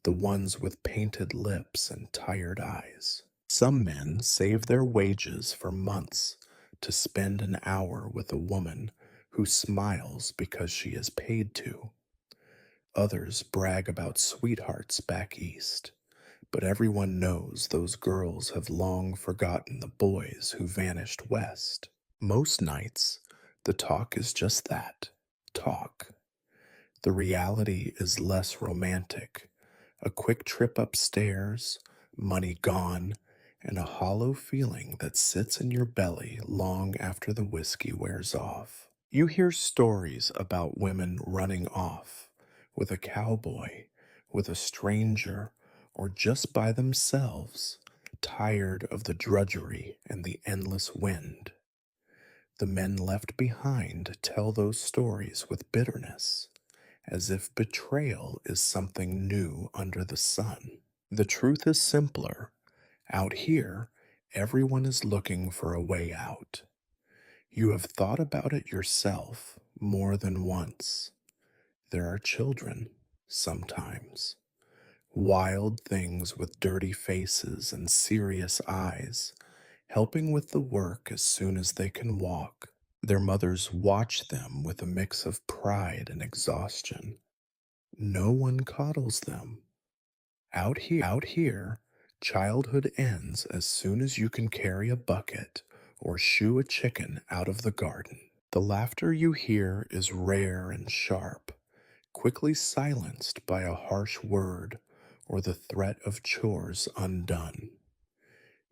the ones with painted lips and tired eyes. Some men save their wages for months to spend an hour with a woman who smiles because she is paid to. Others brag about sweethearts back east, but everyone knows those girls have long forgotten the boys who vanished west. Most nights, the talk is just that, talk. The reality is less romantic. A quick trip upstairs, money gone, and a hollow feeling that sits in your belly long after the whiskey wears off. You hear stories about women running off with a cowboy, with a stranger, or just by themselves, tired of the drudgery and the endless wind. The men left behind tell those stories with bitterness, as if betrayal is something new under the sun. The truth is simpler. Out here, everyone is looking for a way out. You have thought about it yourself more than once. There are children, sometimes. Wild things with dirty faces and serious eyes, helping with the work as soon as they can walk. Their mothers watch them with a mix of pride and exhaustion. No one coddles them. Out here, childhood ends as soon as you can carry a bucket or shoo a chicken out of the garden. The laughter you hear is rare and sharp, quickly silenced by a harsh word or the threat of chores undone.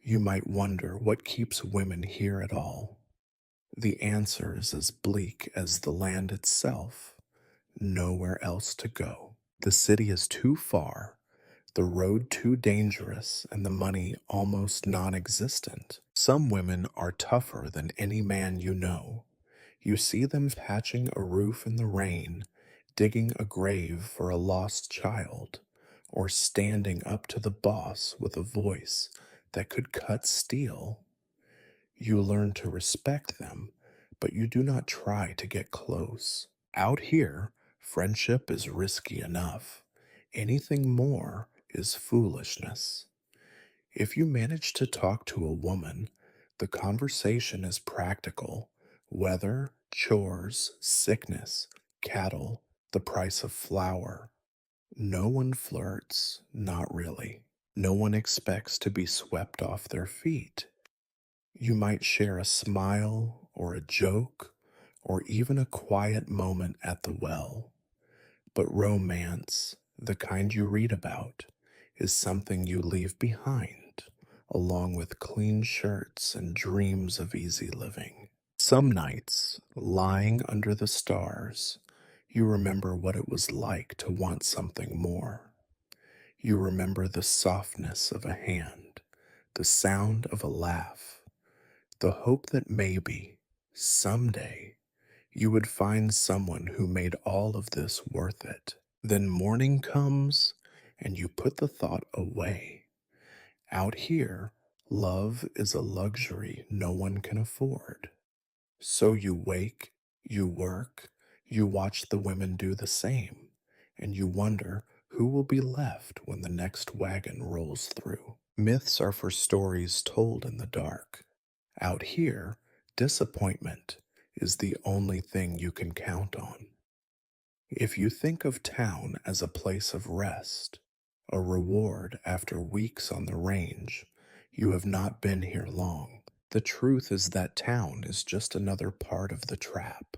You might wonder what keeps women here at all. The answer is as bleak as the land itself. Nowhere else to go. The city is too far. the road too dangerous, and the money almost non existent. Some women are tougher than any man you know. You see them patching a roof in the rain, digging a grave for a lost child, or standing up to the boss with a voice that could cut steel. You learn to respect them, but you do not try to get close. Out here, friendship is risky enough. Anything more is foolishness. If you manage to talk to a woman, the conversation is practical: weather, chores, sickness, cattle, the price of flour. No one flirts, not really. No one expects to be swept off their feet. You might share a smile or a joke or even a quiet moment at the well. But romance, the kind you read about, is something you leave behind, along with clean shirts and dreams of easy living. Some nights, lying under the stars, you remember what it was like to want something more. You remember the softness of a hand, the sound of a laugh, the hope that maybe, someday, you would find someone who made all of this worth it. Then morning comes, and you put the thought away. Out here, love is a luxury no one can afford. So you wake, you work, you watch the women do the same, and you wonder who will be left when the next wagon rolls through. Myths are for stories told in the dark. Out here, disappointment is the only thing you can count on. If you think of town as a place of rest, a reward after weeks on the range, you have not been here long. The truth is that town is just another part of the trap,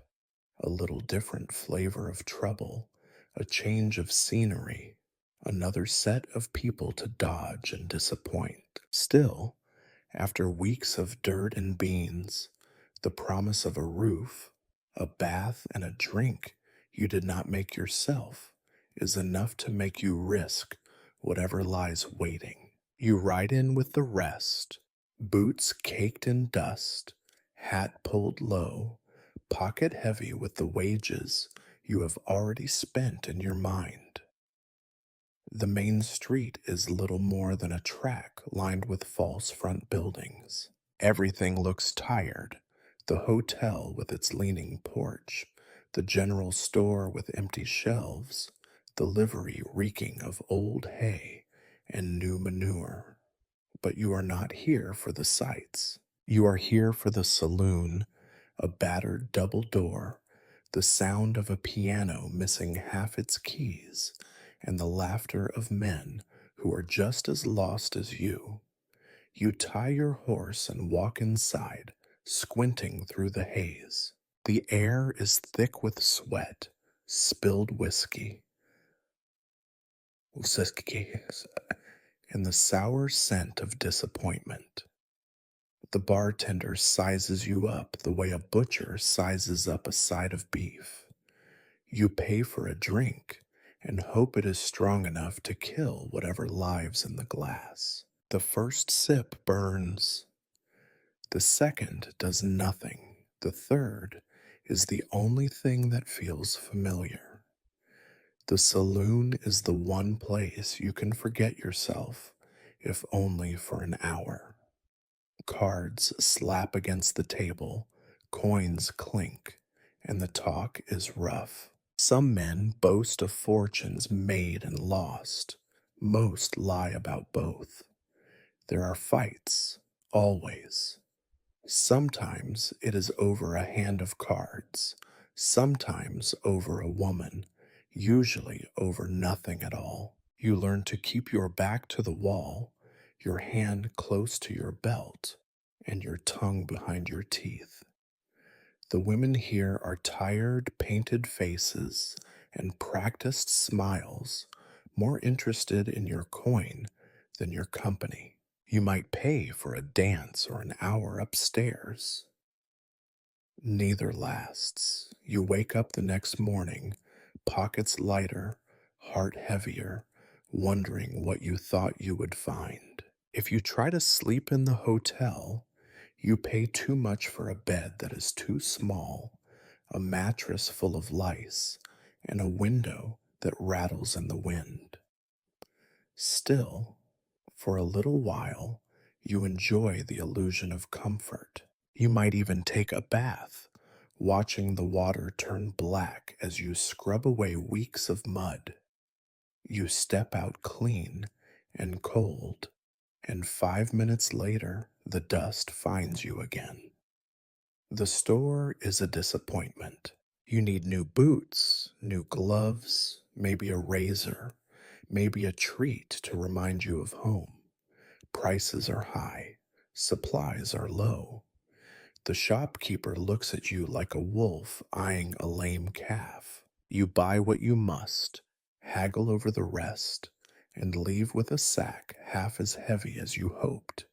a little different flavor of trouble, a change of scenery, another set of people to dodge and disappoint. Still, after weeks of dirt and beans, the promise of a roof, a bath, and a drink you did not make yourself is enough to make you risk whatever lies waiting. You ride in with the rest, boots caked in dust, hat pulled low, pocket heavy with the wages you have already spent in your mind. The main street is little more than a track lined with false front buildings. Everything looks tired: the hotel with its leaning porch, the general store with empty shelves, the livery reeking of old hay and new manure. But you are not here for the sights. You are here for the saloon, a battered double door, the sound of a piano missing half its keys, and the laughter of men who are just as lost as you. You tie your horse and walk inside, squinting through the haze. The air is thick with sweat, spilled whiskey, and the sour scent of disappointment. The bartender sizes you up the way a butcher sizes up a side of beef. You pay for a drink and hope it is strong enough to kill whatever lives in the glass. The first sip burns. The second does nothing. The third is the only thing that feels familiar. The saloon is the one place you can forget yourself, if only for an hour. Cards slap against the table, coins clink, and the talk is rough. Some men boast of fortunes made and lost. Most lie about both. There are fights, always. Sometimes it is over a hand of cards, sometimes over a woman, usually over nothing at all. You learn to keep your back to the wall, your hand close to your belt, and your tongue behind your teeth. The women here are tired, painted faces and practiced smiles, more interested in your coin than your company. You might pay for a dance or an hour upstairs. Neither lasts. You wake up the next morning, pockets lighter, heart heavier, wondering what you thought you would find. If you try to sleep in the hotel, you pay too much for a bed that is too small, a mattress full of lice, and a window that rattles in the wind. Still, for a little while, you enjoy the illusion of comfort. You might even take a bath, watching the water turn black as you scrub away weeks of mud. You step out clean and cold, and 5 minutes later, the dust finds you again. The store is a disappointment. You need new boots, new gloves, maybe a razor, maybe a treat to remind you of home. Prices are high, supplies are low. The shopkeeper looks at you like a wolf eyeing a lame calf. You buy what you must, haggle over the rest, and leave with a sack half as heavy as you hoped.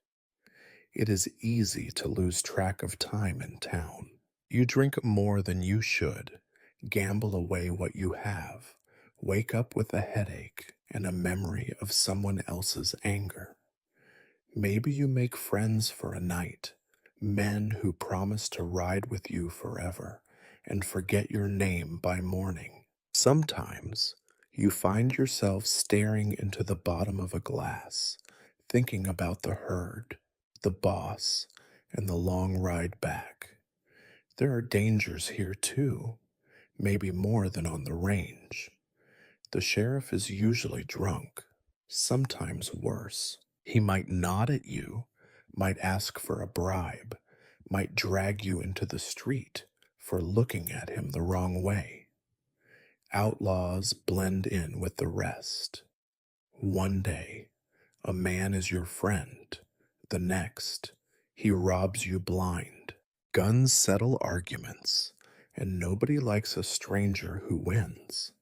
It is easy to lose track of time in town. You drink more than you should, gamble away what you have, wake up with a headache and a memory of someone else's anger. Maybe you make friends for a night, men who promise to ride with you forever and forget your name by morning. Sometimes you find yourself staring into the bottom of a glass, thinking about the herd, the boss, and the long ride back. There are dangers here too, maybe more than on the range. The sheriff is usually drunk, sometimes worse. He might nod at you, might ask for a bribe, might drag you into the street for looking at him the wrong way. Outlaws blend in with the rest. One day, a man is your friend. The next, he robs you blind. Guns settle arguments, and nobody likes a stranger who wins.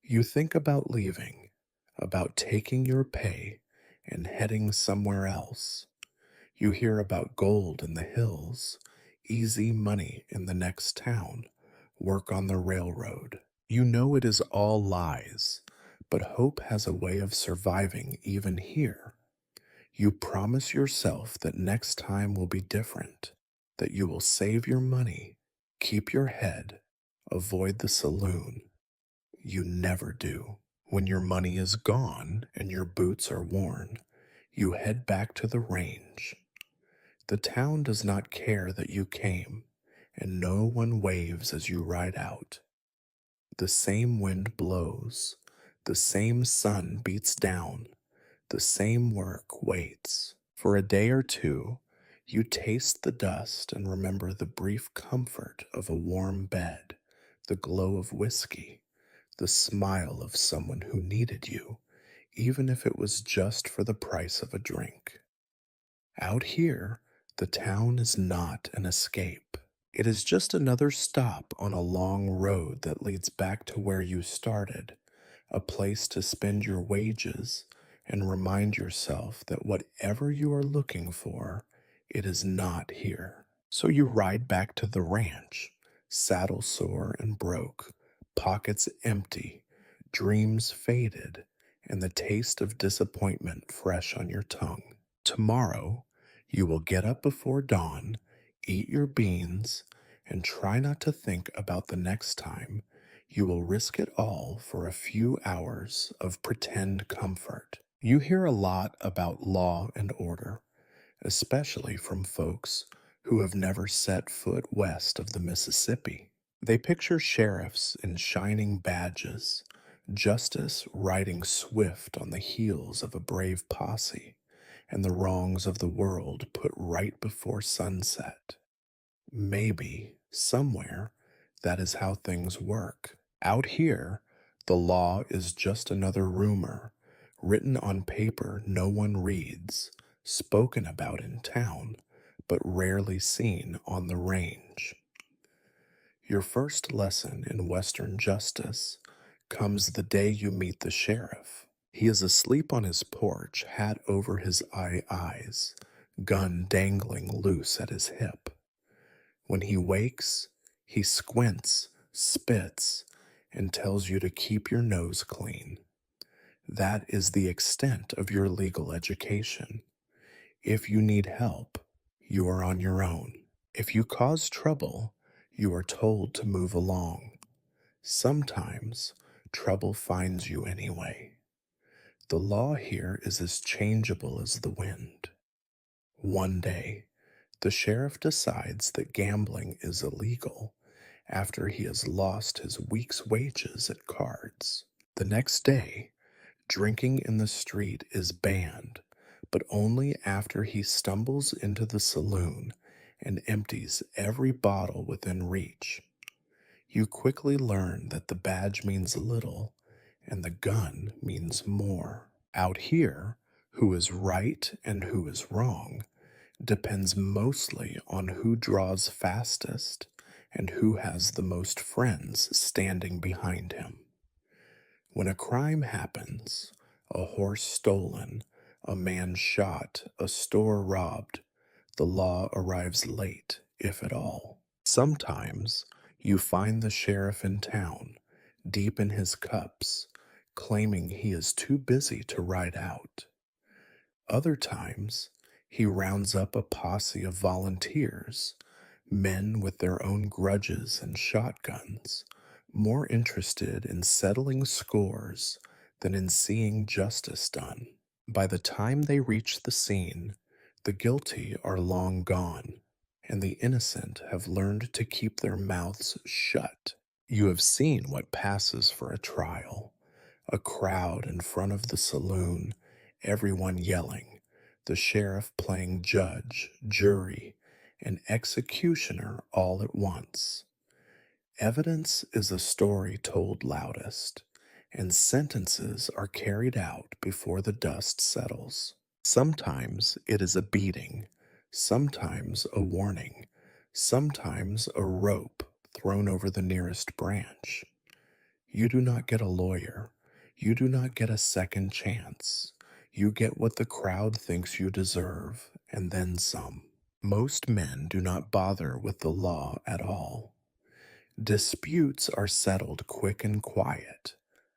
You think about leaving, about taking your pay and heading somewhere else. You hear about gold in the hills, easy money in the next town, work on the railroad. You know it is all lies, but hope has a way of surviving even here. You promise yourself that next time will be different, that you will save your money, keep your head, avoid the saloon. You never do. When your money is gone and your boots are worn, you head back to the range. The town does not care that you came, and no one waves as you ride out. The same wind blows, the same sun beats down, the same work waits. For a day or two, you taste the dust and remember the brief comfort of a warm bed, the glow of whiskey, the smile of someone who needed you, even if it was just for the price of a drink. Out here, the town is not an escape. It is just another stop on a long road that leads back to where you started, a place to spend your wages and remind yourself that whatever you are looking for, it is not here. So you ride back to the ranch, saddle sore and broke, pockets empty, dreams faded, and the taste of disappointment fresh on your tongue. Tomorrow, you will get up before dawn, eat your beans, and try not to think about the next time you will risk it all for a few hours of pretend comfort. You hear a lot about law and order, especially from folks who have never set foot west of the Mississippi. They picture sheriffs in shining badges, justice riding swift on the heels of a brave posse, and the wrongs of the world put right before sunset. Maybe, somewhere, that is how things work. Out here, the law is just another rumor, written on paper no one reads, spoken about in town, but rarely seen on the range. Your first lesson in Western justice comes the day you meet the sheriff. He is asleep on his porch, hat over his eyes, gun dangling loose at his hip. When he wakes, he squints, spits, and tells you to keep your nose clean. That is the extent of your legal education. If you need help, you are on your own. If you cause trouble, you are told to move along. Sometimes trouble finds you anyway. The law here is as changeable as the wind. One day, the sheriff decides that gambling is illegal after he has lost his week's wages at cards. The next day, drinking in the street is banned, but only after he stumbles into the saloon and empties every bottle within reach. You quickly learn that the badge means little and the gun means more. Out here, who is right and who is wrong depends mostly on who draws fastest and who has the most friends standing behind him. When a crime happens, a horse stolen, a man shot, a store robbed, the law arrives late, if at all. Sometimes you find the sheriff in town, deep in his cups, claiming he is too busy to ride out. Other times, he rounds up a posse of volunteers, men with their own grudges and shotguns, more interested in settling scores than in seeing justice done. By the time they reach the scene, the guilty are long gone, and the innocent have learned to keep their mouths shut. You have seen what passes for a trial: a crowd in front of the saloon, everyone yelling, the sheriff playing judge, jury, and executioner all at once. Evidence is a story told loudest, and sentences are carried out before the dust settles. Sometimes it is a beating, sometimes a warning, sometimes a rope thrown over the nearest branch. You do not get a lawyer. You do not get a second chance. You get what the crowd thinks you deserve, and then some. Most men do not bother with the law at all. Disputes are settled quick and quiet,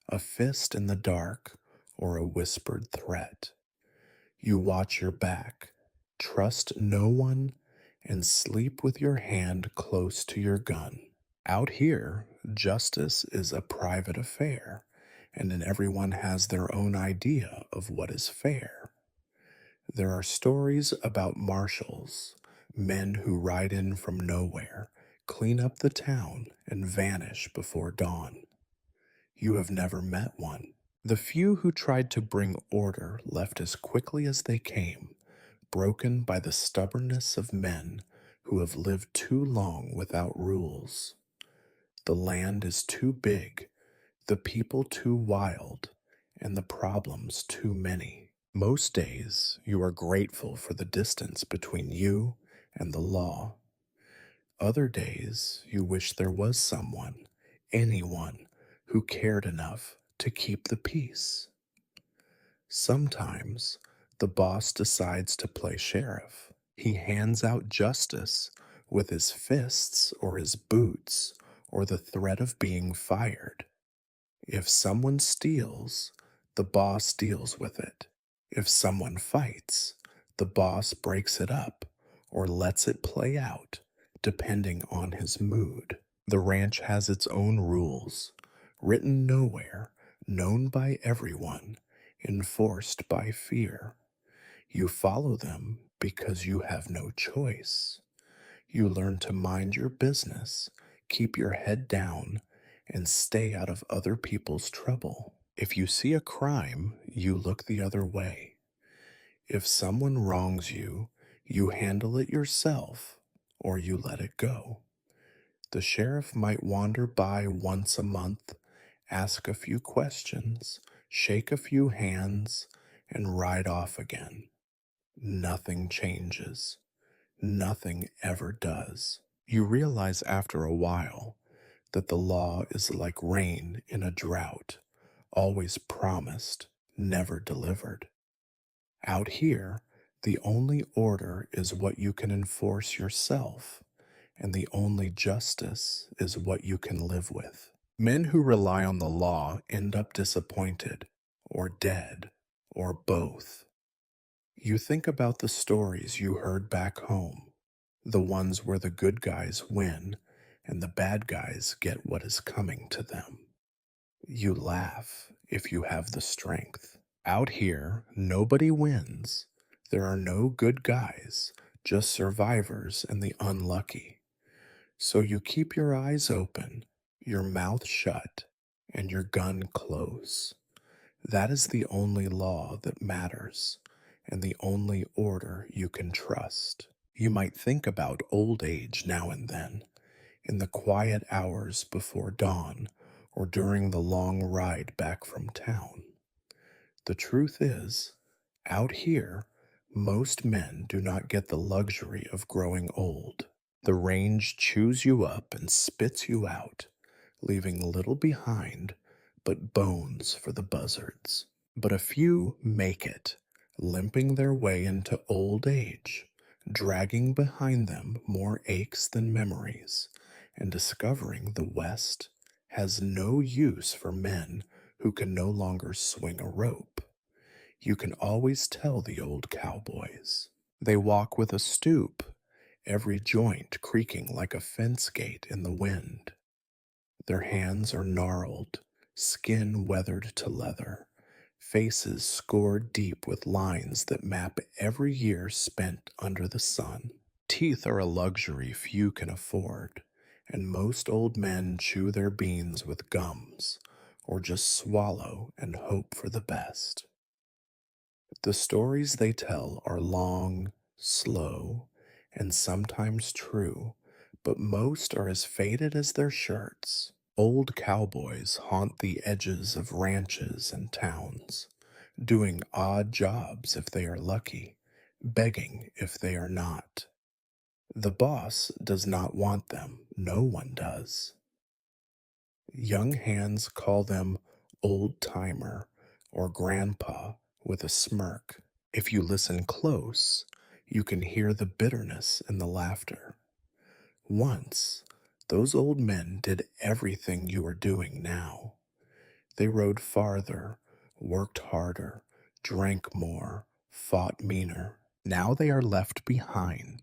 a fist in the dark or a whispered threat. You watch your back, trust no one, and sleep with your hand close to your gun. Out here, justice is a private affair, and then everyone has their own idea of what is fair. There are stories about marshals, men who ride in from nowhere, clean up the town, and vanish before dawn. You have never met one. The few who tried to bring order left as quickly as they came, broken by the stubbornness of men who have lived too long without rules. The land is too big, the people too wild, and the problems too many. Most days you are grateful for the distance between you and the law. Other days you wish there was someone, anyone, who cared enough to keep the peace. Sometimes the boss decides to play sheriff. He hands out justice with his fists or his boots or the threat of being fired. If someone steals, the boss deals with it. If someone fights, the boss breaks it up or lets it play out, depending on his mood. The ranch has its own rules, written nowhere, known by everyone, enforced by fear. You follow them because you have no choice. You learn to mind your business, keep your head down, and stay out of other people's trouble. If you see a crime, you look the other way. If someone wrongs you, you handle it yourself or you let it go. The sheriff might wander by once a month, ask a few questions, shake a few hands, and ride off again. Nothing changes. Nothing ever does. You realize after a while that the law is like rain in a drought, always promised, never delivered. Out here, the only order is what you can enforce yourself, and the only justice is what you can live with. Men who rely on the law end up disappointed. or dead, or both. You think about the stories you heard back home, the ones where the good guys win and the bad guys get what is coming to them. You laugh if you have the strength. Out here, nobody wins. There are no good guys, just survivors and the unlucky. So you keep your eyes open, your mouth shut, and your gun close. That is the only law that matters, and the only order you can trust. You might think about old age now and then, in the quiet hours before dawn, or during the long ride back from town. The truth is, out here, most men do not get the luxury of growing old. The range chews you up and spits you out, leaving little behind but bones for the buzzards. But a few make it, limping their way into old age, dragging behind them more aches than memories, and discovering the West has no use for men who can no longer swing a rope. You can always tell the old cowboys. They walk with a stoop, every joint creaking like a fence gate in the wind. Their hands are gnarled, skin weathered to leather, faces scored deep with lines that map every year spent under the sun. Teeth are a luxury few can afford, and most old men chew their beans with gums, or just swallow and hope for the best. The stories they tell are long, slow, and sometimes true, but most are as faded as their shirts. Old cowboys haunt the edges of ranches and towns, doing odd jobs if they are lucky, begging if they are not. The boss does not want them, no one does. Young hands call them old timer or grandpa with a smirk. If you listen close, you can hear the bitterness in the laughter. Once, those old men did everything you are doing now. They rode farther, worked harder, drank more, fought meaner. Now they are left behind,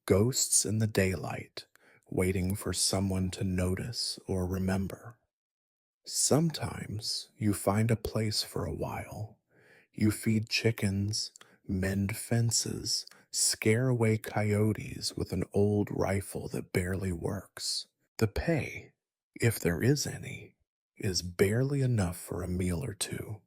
ghosts in the daylight, waiting for someone to notice or remember. Sometimes you find a place for a while. You feed chickens, mend fences, scare away coyotes with an old rifle that barely works. The pay, if there is any, is barely enough for a meal or two.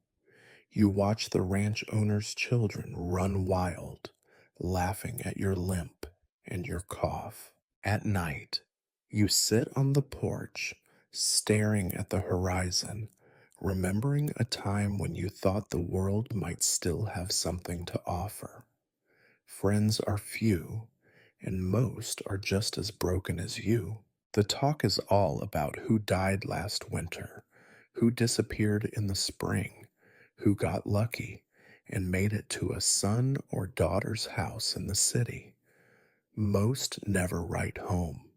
You watch the ranch owner's children run wild, laughing at your limp and your cough. At night, you sit on the porch, staring at the horizon, remembering a time when you thought the world might still have something to offer. Friends are few, and most are just as broken as you. The talk is all about who died last winter, who disappeared in the spring, who got lucky and made it to a son or daughter's house in the city. Most never write home.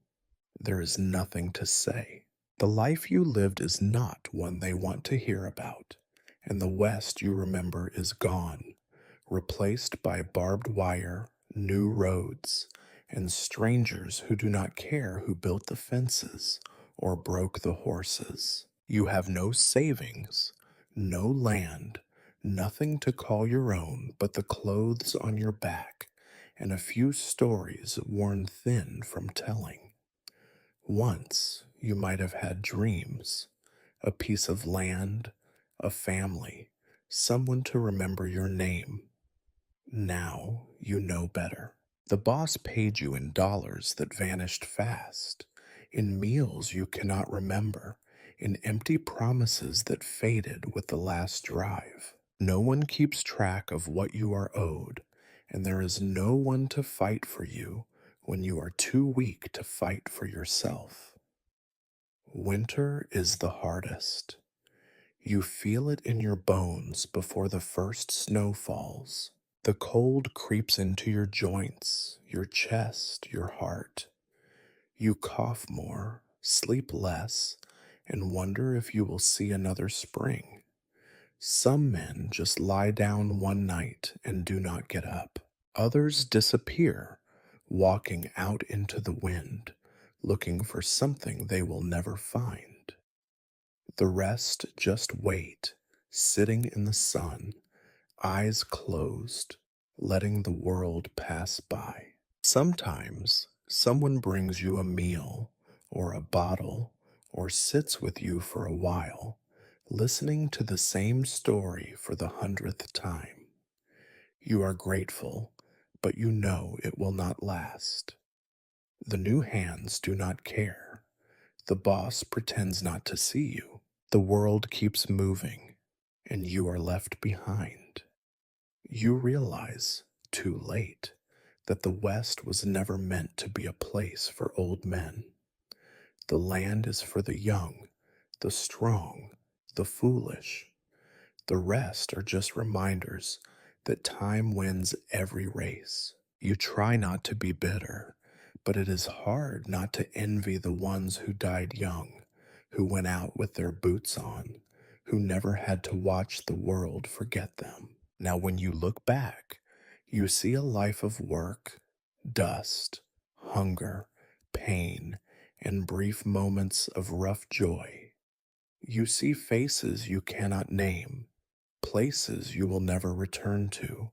There is nothing to say. The life you lived is not one they want to hear about, and the West you remember is gone, replaced by barbed wire, new roads, and strangers who do not care who built the fences or broke the horses. You have no savings, no land, nothing to call your own but the clothes on your back and a few stories worn thin from telling. Once you might have had dreams, a piece of land, a family, someone to remember your name. Now you know better. The boss paid you in dollars that vanished fast, in meals you cannot remember, in empty promises that faded with the last drive. No one keeps track of what you are owed, and there is no one to fight for you when you are too weak to fight for yourself. Winter is the hardest. You feel it in your bones before the first snow falls. The cold creeps into your joints, your chest, your heart. You cough more, sleep less, and wonder if you will see another spring. Some men just lie down one night and do not get up. Others disappear, walking out into the wind, looking for something they will never find. The rest just wait, sitting in the sun, eyes closed, letting the world pass by. Sometimes someone brings you a meal or a bottle or sits with you for a while, listening to the same story for the 100th time. You are grateful, but you know it will not last. The new hands do not care. The boss pretends not to see you. The world keeps moving, and you are left behind. You realize, too late, that the West was never meant to be a place for old men. The land is for the young, the strong, the foolish. The rest are just reminders that time wins every race. You try not to be bitter, but it is hard not to envy the ones who died young, who went out with their boots on, who never had to watch the world forget them. Now, when you look back, you see a life of work, dust, hunger, pain, and brief moments of rough joy. You see faces you cannot name, places you will never return to,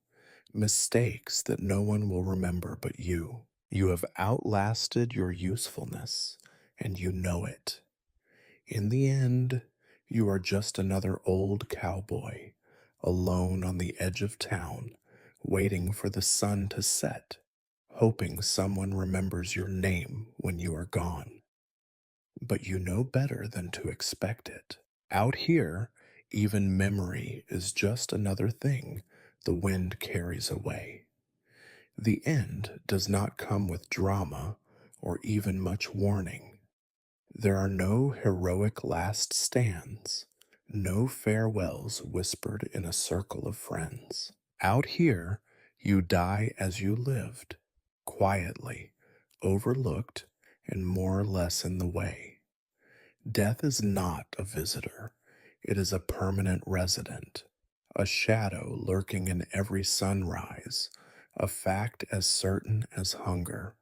mistakes that no one will remember but you. You have outlasted your usefulness, and you know it. In the end, you are just another old cowboy, alone on the edge of town, waiting for the sun to set, hoping someone remembers your name when you are gone. But you know better than to expect it. Out here, even memory is just another thing the wind carries away. The end does not come with drama or even much warning. There are no heroic last stands, no farewells whispered in a circle of friends. Out here, you die as you lived, quietly, overlooked, and more or less in the way. Death is not a visitor, it is a permanent resident, a shadow lurking in every sunrise, a fact as certain as hunger.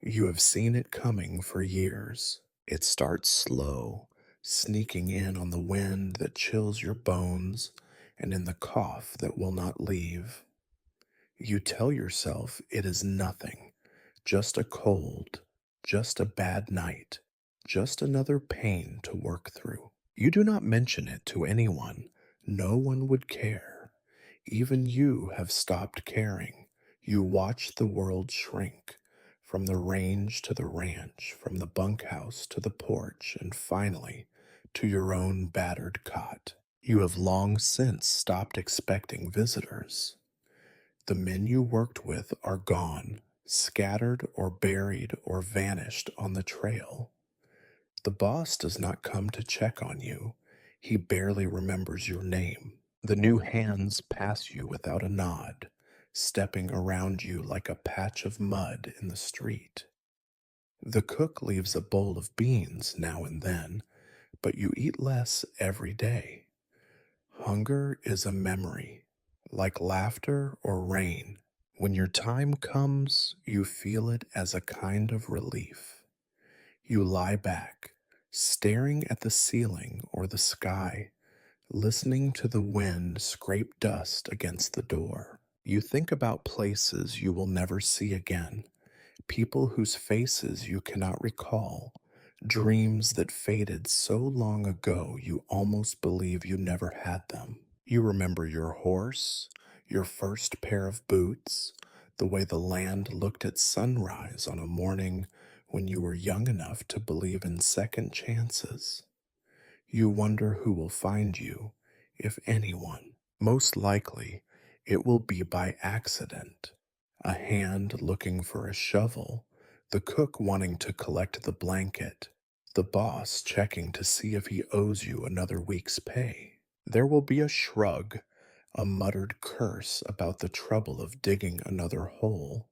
You have seen it coming for years. It starts slow, sneaking in on the wind that chills your bones and in the cough that will not leave. You tell yourself it is nothing, just a cold, just a bad night, just another pain to work through. You do not mention it to anyone. No one would care. Even you have stopped caring. You watch the world shrink, from the range to the ranch, from the bunkhouse to the porch, and finally to your own battered cot. You have long since stopped expecting visitors. The men you worked with are gone, scattered or buried or vanished on the trail. The boss does not come to check on you. He barely remembers your name. The new hands pass you without a nod, stepping around you like a patch of mud in the street. The cook leaves a bowl of beans now and then, but you eat less every day. Hunger is a memory, like laughter or rain. When your time comes, you feel it as a kind of relief. You lie back, staring at the ceiling or the sky, listening to the wind scrape dust against the door. You think about places you will never see again, people whose faces you cannot recall, dreams that faded so long ago you almost believe you never had them. You remember your horse, your first pair of boots, the way the land looked at sunrise on a morning when you were young enough to believe in second chances. You wonder who will find you, if anyone. Most likely, it will be by accident. A hand looking for a shovel, the cook wanting to collect the blanket, the boss checking to see if he owes you another week's pay. There will be a shrug, a muttered curse about the trouble of digging another hole,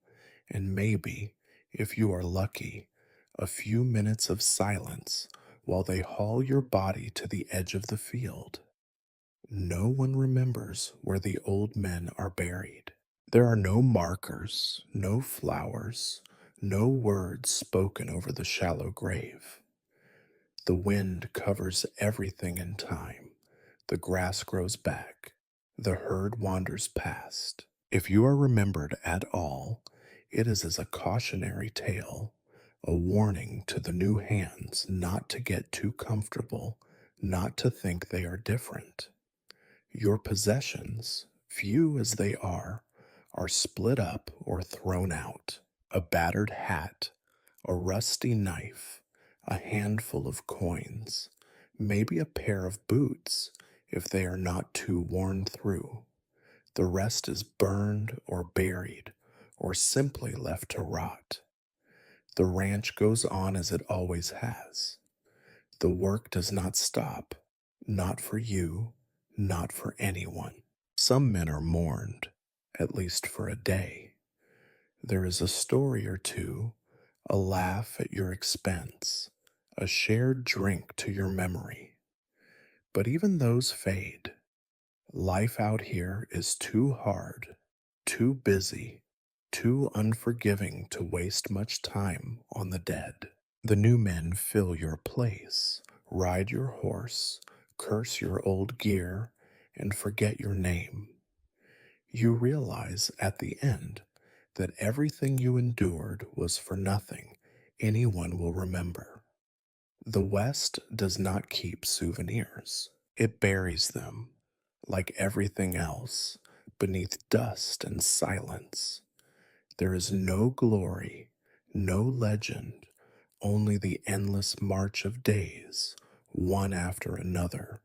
and maybe, if you are lucky, a few minutes of silence while they haul your body to the edge of the field. No one remembers where the old men are buried. There are no markers, no flowers, no words spoken over the shallow grave. The wind covers everything in time. The grass grows back. The herd wanders past. If you are remembered at all, it is as a cautionary tale, a warning to the new hands not to get too comfortable, not to think they are different. Your possessions, few as they are split up or thrown out. A battered hat, a rusty knife, a handful of coins, maybe a pair of boots if they are not too worn through. The rest is burned or buried or simply left to rot. The ranch goes on as it always has. The work does not stop, not for you, not for anyone. Some men are mourned, at least for a day. There is a story or two, a laugh at your expense, a shared drink to your memory. But even those fade. Life out here is too hard, too busy, too unforgiving to waste much time on the dead. The new men fill your place, ride your horse, curse your old gear, and forget your name. You realize at the end that everything you endured was for nothing anyone will remember. The West does not keep souvenirs, it buries them, like everything else, beneath dust and silence. There is no glory, no legend, only the endless march of days, one after another,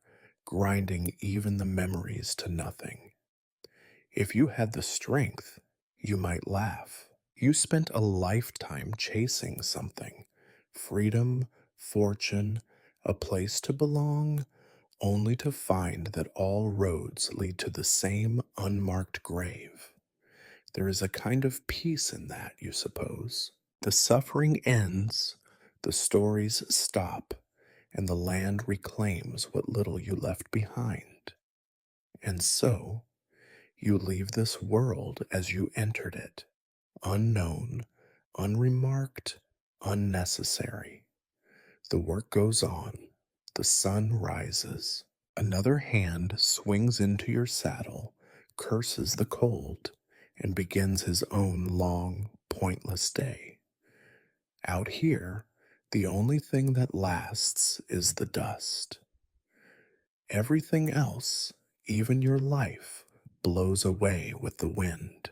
grinding even the memories to nothing. If you had the strength, you might laugh. You spent a lifetime chasing something: freedom, fortune, a place to belong, only to find that all roads lead to the same unmarked grave. There is a kind of peace in that, you suppose. The suffering ends, the stories stop, and the land reclaims what little you left behind. And so, you leave this world as you entered it, unknown, unremarked, unnecessary. The work goes on. The sun rises. Another hand swings into your saddle, curses the cold, and begins his own long, pointless day. Out here, the only thing that lasts is the dust. Everything else, even your life, blows away with the wind.